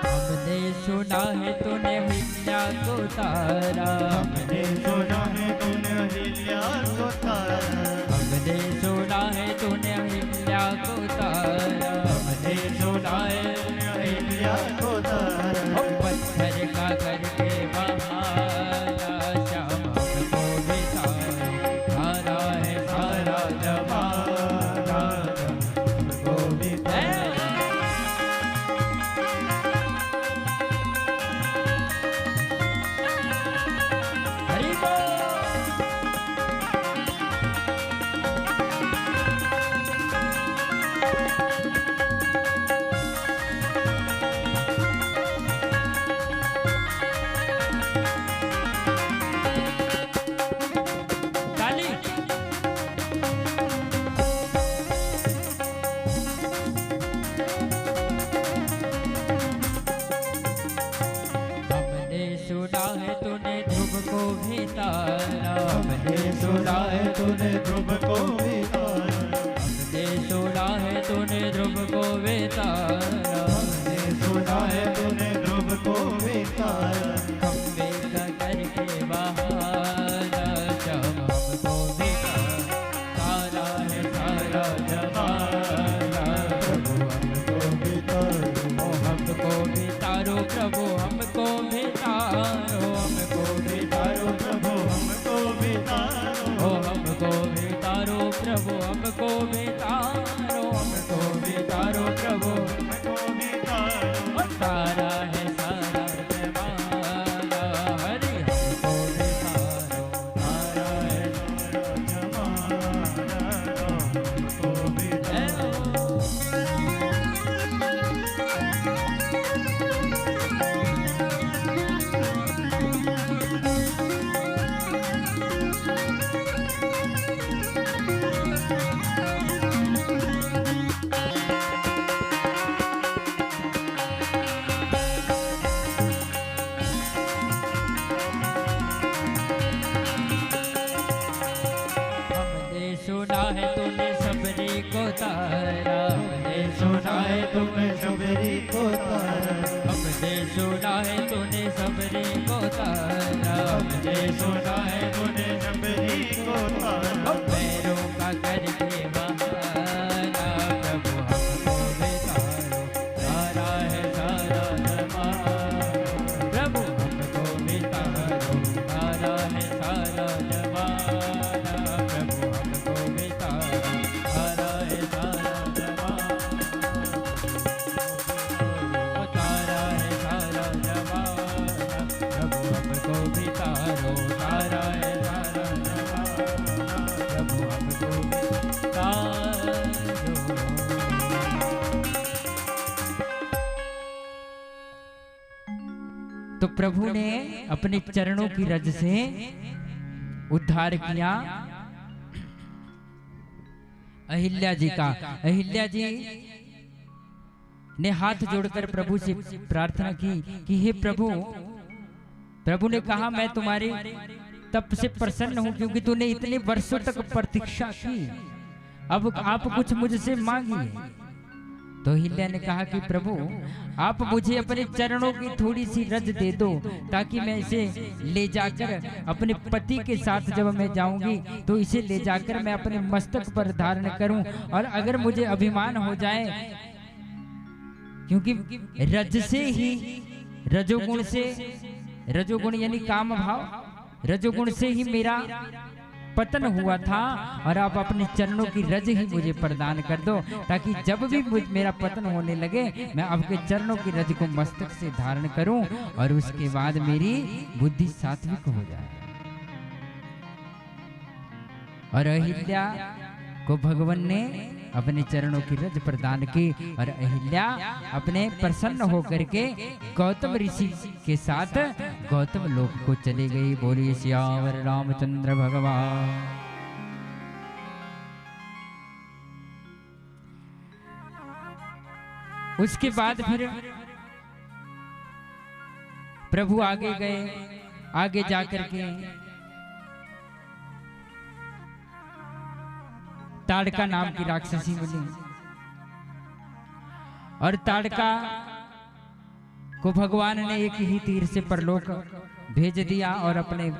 हमने सुना है तूने हिल्या को तारा। हमने सुना है तूने अहिल्या को तारा। हमने सुना है तूने हिल्या को तारा। हमने सुना है अहिल्या को तारा। ओ पत्थर का करके बहाना, श्याम हमको भी तारो। तारा है सारा जमाना, हमको भी तारो। हरि बोल। ताली। हमने सुना है तूने ध्रुव को भी तारा। हमने सुना है तूने ध्रुव को भी तारा। हमने सुना है तूने ध्रुव को भी तारा। हमने सुना है तूने ध्रुव को भी तारा। खंबे का करके बहाना, श्याम हमको भी तारो। तारा है सारा जमाना, प्रभु हमको भी तारो। ओ हमको भी तारो प्रभु, हमको भी तारो। हमको भी तारो प्रभु, हमको भी तारो। ओ हमको भी तारो प्रभु, हमको भी तारो। हमको भी तारो प्रभु, हमको भी तारो। ओ तारा है सारा जमाना, हरि हमको भी तारो। तारा है हमको भी जय हो। हमने सुना है तूने सबरी को तारा। हमने सुना है तूने सबरी को तारा। हमने सुना है तूने सबरी को तारा। हमने सुना है तूने सबरी को तारा। पैरों का करके बहाना, प्रभु हमको भी तारो। तारा है सारा जमाना, प्रभु हमको भी तारो। तारा है सारा जमाना, प्रभु हमको भी तारो। तारा है सारा जमाना, तारा है सारा जमाना, प्रभु हमको भी तारो। तारा है सारा जमाना, प्रभु हमको भी तारो। तो प्रभु ने अपने चरणों की रज से उद्धार किया अहिल्या जी का। अहिल्या जी ने हाथ जोड़कर प्रभु से प्रार्थना की कि हे प्रभु। प्रभु ने कहा मैं तुम्हारी तप से प्रसन्न हूं, क्योंकि तूने इतने वर्षों तक प्रतीक्षा की। अब आप कुछ मुझसे मांगिए। तो तो अहिल्या ने कहा कि प्रभु आप मुझे अपने चरणों की थोड़ी सी रज दे दो, ताकि मैं इसे ले जाकर अपने पति के साथ जब मैं जाऊंगी तो इसे ले जाकर मैं अपने मस्तक पर धारण करूं, और अगर मुझे अभिमान हो जाए, क्योंकि रज से ही रजोगुण से, रजोगुण यानी काम भाव, रजोगुण से ही मेरा पतन हुआ था, और आप अपने चरणों की रज ही मुझे प्रदान कर दो, ताकि जब भी मेरा पतन होने लगे मैं आपके चरणों की रज को मस्तक से धारण करूं, और उसके बाद मेरी बुद्धि सात्विक हो जाए। और अहिल्या को भगवान ने अपने चरणों की रज प्रदान की, और अहिल्या अपने प्रसन्न होकर के गौतम ऋषि के साथ गौतम लोक को चली गई। बोलिए सियावर रामचंद्र भगवान। उसके बाद फिर प्रभु आगे गए, आगे जाकर के ताड़का नाम की राक्षसी मिली, और ताड़का को भगवान ने एक ही तीर से परलोक भेज दिया और अपने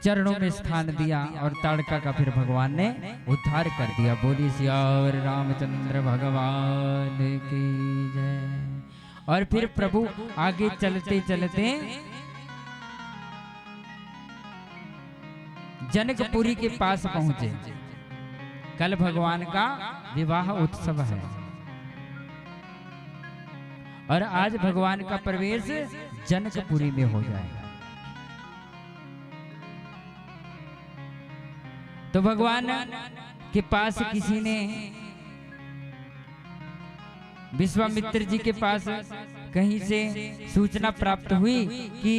चरणों में स्थान दिया, और ताड़का का फिर भगवान ने उद्धार कर दिया। बोलिए सियावर रामचंद्र भगवान की जय। और फिर प्रभु आगे चलते चलते जनकपुरी के पास पहुंचे। कल भगवान का विवाह उत्सव है, और आज भगवान का प्रवेश जनकपुरी में हो जाएगा। तो भगवान के पास किसी ने, विश्वामित्र जी के पास कहीं से सूचना प्राप्त हुई कि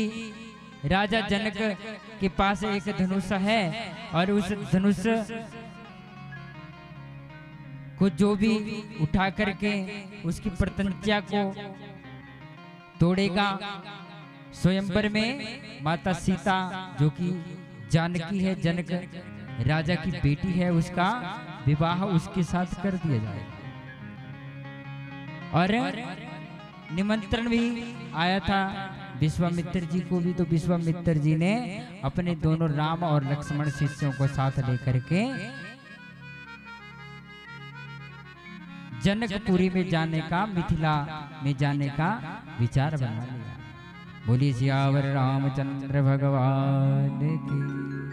राजा जनक के पास एक धनुष है, और उस धनुष को जो भी उठा करके उसकी प्रतंचा को तोड़ेगा, स्वयंवर में माता सीता जो कि जानकी है, जनक राजा की बेटी है, उसका विवाह उसके साथ कर दिया जाएगा। और निमंत्रण भी आया था विश्वामित्र जी को भी, तो विश्वामित्र जी ने अपने दोनों राम और लक्ष्मण शिष्यों को साथ लेकर के जनकपुरी में जाने का, मिथिला में जाने का विचार बना लिया। बोलिए सियावर रामचंद्र भगवान की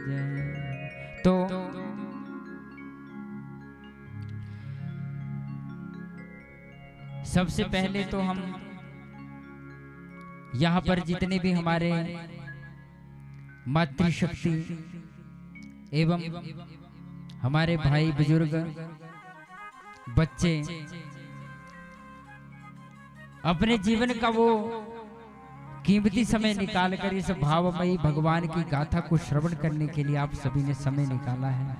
जय। तो सबसे पहले तो हम यहाँ पर जितने भी हमारे मातृशक्ति एवं हमारे भाई बुजुर्ग बच्चे अपने जीवन का वो कीमती समय निकाल कर इस भावमयी भगवान की गाथा को श्रवण करने के लिए आप सभी ने समय निकाला है,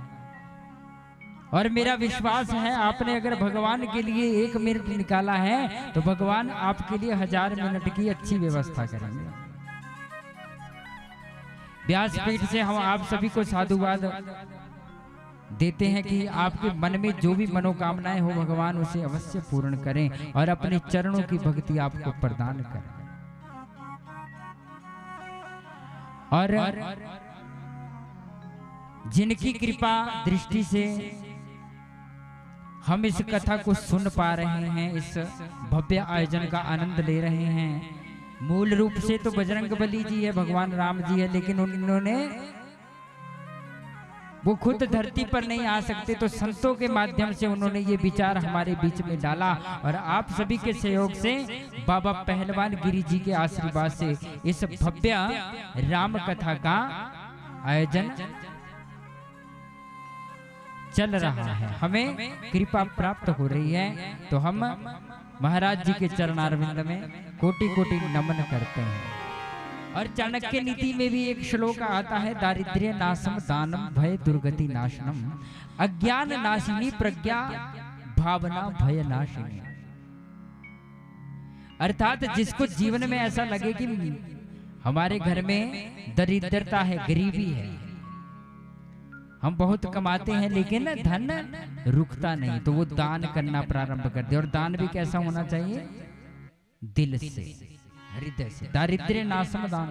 और मेरा विश्वास है आपने अगर भगवान के लिए 1 मिनट निकाला है तो भगवान आपके लिए 1000 मिनट की अच्छी व्यवस्था करेंगे। व्यासपीठ से हम आप सभी को साधुवाद देते हैं कि आपके मन में जो भी मनोकामनाएं हो भगवान उसे अवश्य पूर्ण करें, और अपने चरणों की भक्ति आपको प्रदान करें। और जिनकी कृपा दृष्टि से हम इस कथा को सुन पा रहे हैं, इस भव्य आयोजन का आनंद ले रहे हैं, मूल रूप से तो बजरंगबली जी है, भगवान राम जी है, लेकिन उन्होंने वो खुद धरती पर नहीं आ सकते, तो संतों के माध्यम से उन्होंने ये विचार हमारे बीच में डाला, और आप सभी के सहयोग से बाबा पहलवान गिरी जी के आशीर्वाद से इस भव्य राम कथा का आयोजन चल रहा है, हमें कृपा प्राप्त हो रही है। तो हम महाराज जी के चरणारविंद में कोटि कोटि नमन करते हैं। और चाणक्य नीति में भी एक श्लोक आता है, दारिद्र्य नाशम दानम भय दुर्गति नाशनम अज्ञान नाशिनी प्रज्ञा भावना भय नाशिनी। अर्थात जिसको जीवन में ऐसा लगे कि हमारे घर में दरिद्रता है, गरीबी है, हम बहुत कमाते हैं लेकिन धन रुकता नहीं, तो वो दान करना प्रारंभ कर दे। और दान भी कैसा होना चाहिए? दिल से, हृदय से। दारिद्र्य नाशम दान,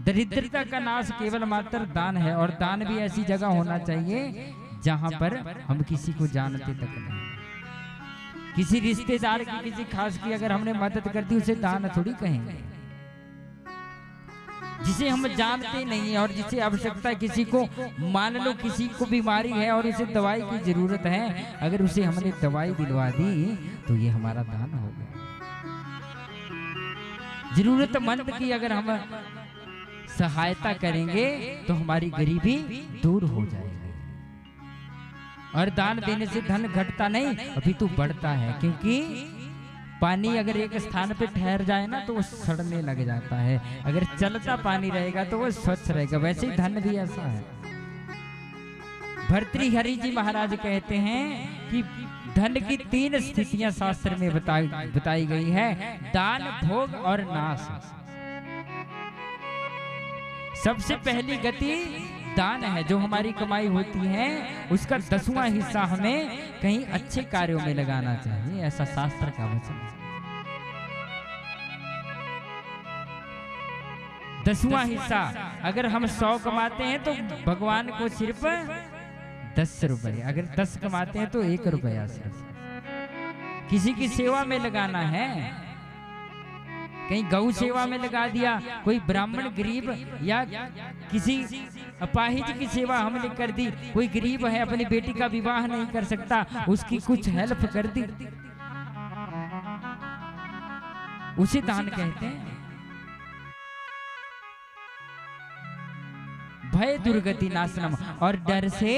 दरिद्रता का नाश केवल मात्र दान है। और दान भी ऐसी जगह होना चाहिए जहां पर हम किसी को जानते तक नहीं। किसी रिश्तेदार की, किसी खास की अगर हमने मदद कर दी, उसे दान थोड़ी कहेंगे। जिसे हम जानते नहीं और जिसे आवश्यकता है, किसी को मान लो किसी को बीमारी है और उसे दवाई की जरूरत है, अगर उसे हमने दवाई दिलवा दी तो ये हमारा दान हो गया। जरूरतमंद की अगर हम सहायता करेंगे तो हमारी गरीबी दूर हो जाएगी। और दान देने से धन घटता नहीं, अभी तो बढ़ता है। क्योंकि पानी अगर एक स्थान पे ठहर जाए ना तो वो सड़ने लग जाता है, अगर चलता पानी रहेगा तो वो स्वच्छ रहेगा। वैसे ही धन भी ऐसा है। भर्तृहरि जी महाराज कहते हैं कि धन की 3 स्थितियां शास्त्र में बताई गई है, दान, भोग और नाश। सबसे पहली गति दान है। जो हमारी कमाई होती है उसका 10वां हिस्सा हमें कहीं अच्छे कार्यों में लगाना चाहिए, ऐसा शास्त्र का वचन है। 10वां हिस्सा अगर हम 100 कमाते हैं तो भगवान को सिर्फ 10 रुपए, अगर 10 कमाते हैं तो 1 रुपया सिर्फ किसी की सेवा में लगाना है। कहीं गौ सेवा में लगा दिया, कोई ब्राह्मण गरीब या किसी अपाहिज की सेवा हमने कर दी, कोई गरीब है अपनी बेटी का विवाह नहीं कर सकता, उसकी कुछ हेल्प कर दी, उसे दान कहते हैं। भय दुर्गति नाशनम, और डर से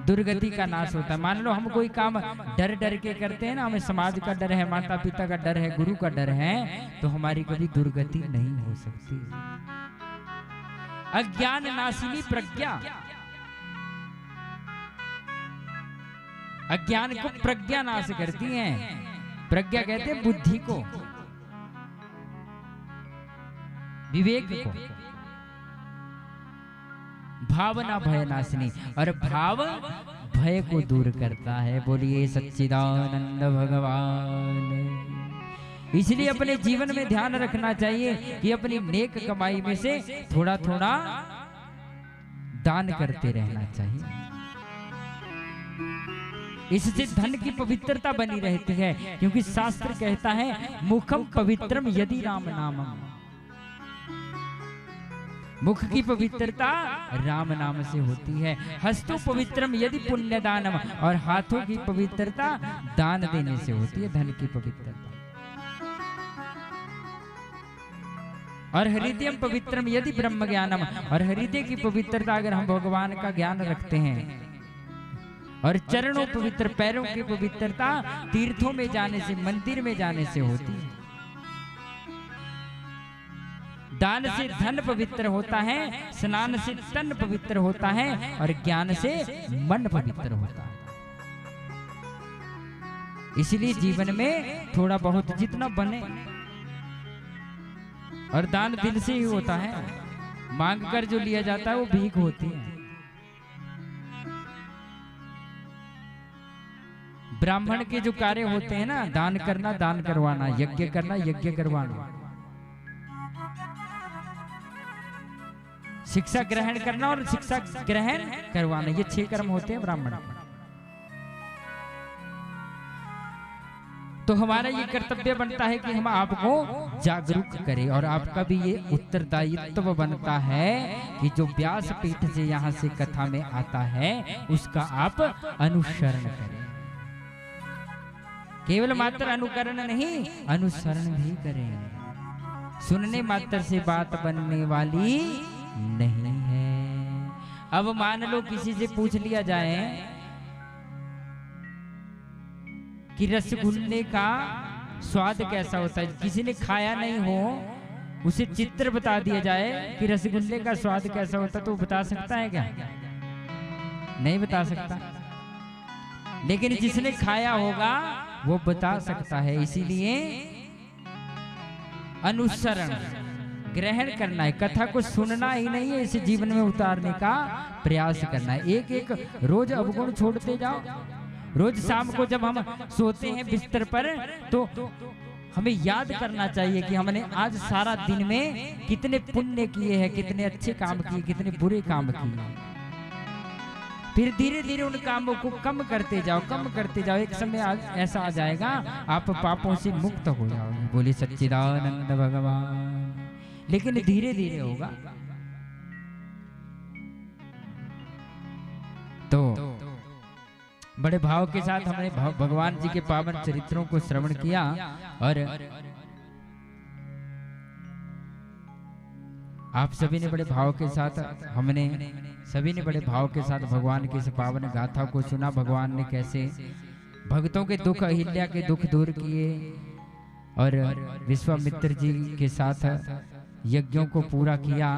दुर्गति का नाश होता है। मान लो हम कोई काम डर डर के करते हैं ना, हमें समाज का डर है, माता पिता का डर है, गुरु का डर है, तो हमारी कभी दुर्गति नहीं हो सकती। अज्ञान नाशिनी प्रज्ञा, अज्ञान को प्रज्ञा नाश करती है। प्रज्ञा कहते हैं बुद्धि को, विवेक को। भावना भय नाशिनी, और भाव भय को दूर करता है। बोलिए सच्चिदानंद भगवान। इसलिए अपने जीवन में ध्यान रखना चाहिए कि अपनी नेक कमाई में से थोड़ा थोड़ा दान करते रहना चाहिए। इससे धन की पवित्रता बनी रहती है, क्योंकि शास्त्र कहता है मुखम पवित्रम यदि राम नामम। मुख की पवित्रता राम नाम से होती है। हस्तु पवित्रम यदि पुण्य दानम, और हाथों की पवित्रता दान देने से होती है, धन की पवित्रता। और हृदयम पवित्रम यदि ब्रह्म ज्ञानम, और हृदय की पवित्रता अगर हम भगवान का ज्ञान रखते हैं। और चरणों पवित्र, पैरों की पवित्रता तीर्थों में जाने से, मंदिर में जाने से होती है। दान से धन पवित्र होता है, स्नान से तन पवित्र होता है, और ज्ञान से मन पवित्र होता है। इसलिए जीवन में थोड़ा बहुत जितना बने, और दान दिल से ही होता है। मांग कर जो लिया जाता है वो भीख होती है। ब्राह्मण के जो कार्य होते हैं ना, दान करना, दान करवाना, यज्ञ करना, यज्ञ करवाना, शिक्षा ग्रहण करना और शिक्षा ग्रहण करवाना, ये 6 कर्म होते हैं ब्राह्मण के। तो हमारा ये कर्तव्य बनता है कि हम आपको जागरूक करें, और आपका भी ये उत्तरदायित्व बनता है कि जो व्यास पीठ से यहाँ से कथा में आता है उसका आप अनुसरण करें। केवल मात्र अनुकरण नहीं, अनुसरण भी करें। सुनने मात्र से बात बनने वाली नहीं है। अब मान लो किसी से पूछ लिया जाए कि रसगुल्ले का स्वाद कैसा होता है, किसी ने खाया नहीं हो, उसे चित्र बता दिया जाए कि रसगुल्ले का स्वाद कैसा होता है, तो बता सकता है क्या? नहीं बता सकता। लेकिन जिसने खाया होगा वो बता सकता है। इसीलिए अनुसरण, ग्रहण करना है, कथा को सुनना ही नहीं है, इसे जीवन में उतारने का प्रयास करना है। एक एक रोज अवगुण छोड़ते जाओ। रोज शाम को जब हम सोते हैं बिस्तर पर तो हमें याद करना चाहिए कि हमने आज सारा दिन में कितने पुण्य किए हैं, कितने अच्छे काम किए, कितने बुरे काम किए। फिर धीरे धीरे उन कामों को कम करते जाओ, कम करते जाओ। एक समय ऐसा आ जाएगा आप पापों से मुक्त हो जाओगे। बोले सच्चिदानंद भगवान। लेकिन धीरे धीरे होगा। तो बड़े भाव के साथ हमने भगवान जी के पावन चरित्रों को श्रवण किया और आप सभी ने बड़े भाव के साथ, हमने सभी ने बड़े भाव के साथ भगवान की इस पावन गाथा को सुना। भगवान ने कैसे भक्तों के दुख, अहिल्या के दुख दूर किए और विश्वामित्र जी के साथ यज्ञों को पूरा किया।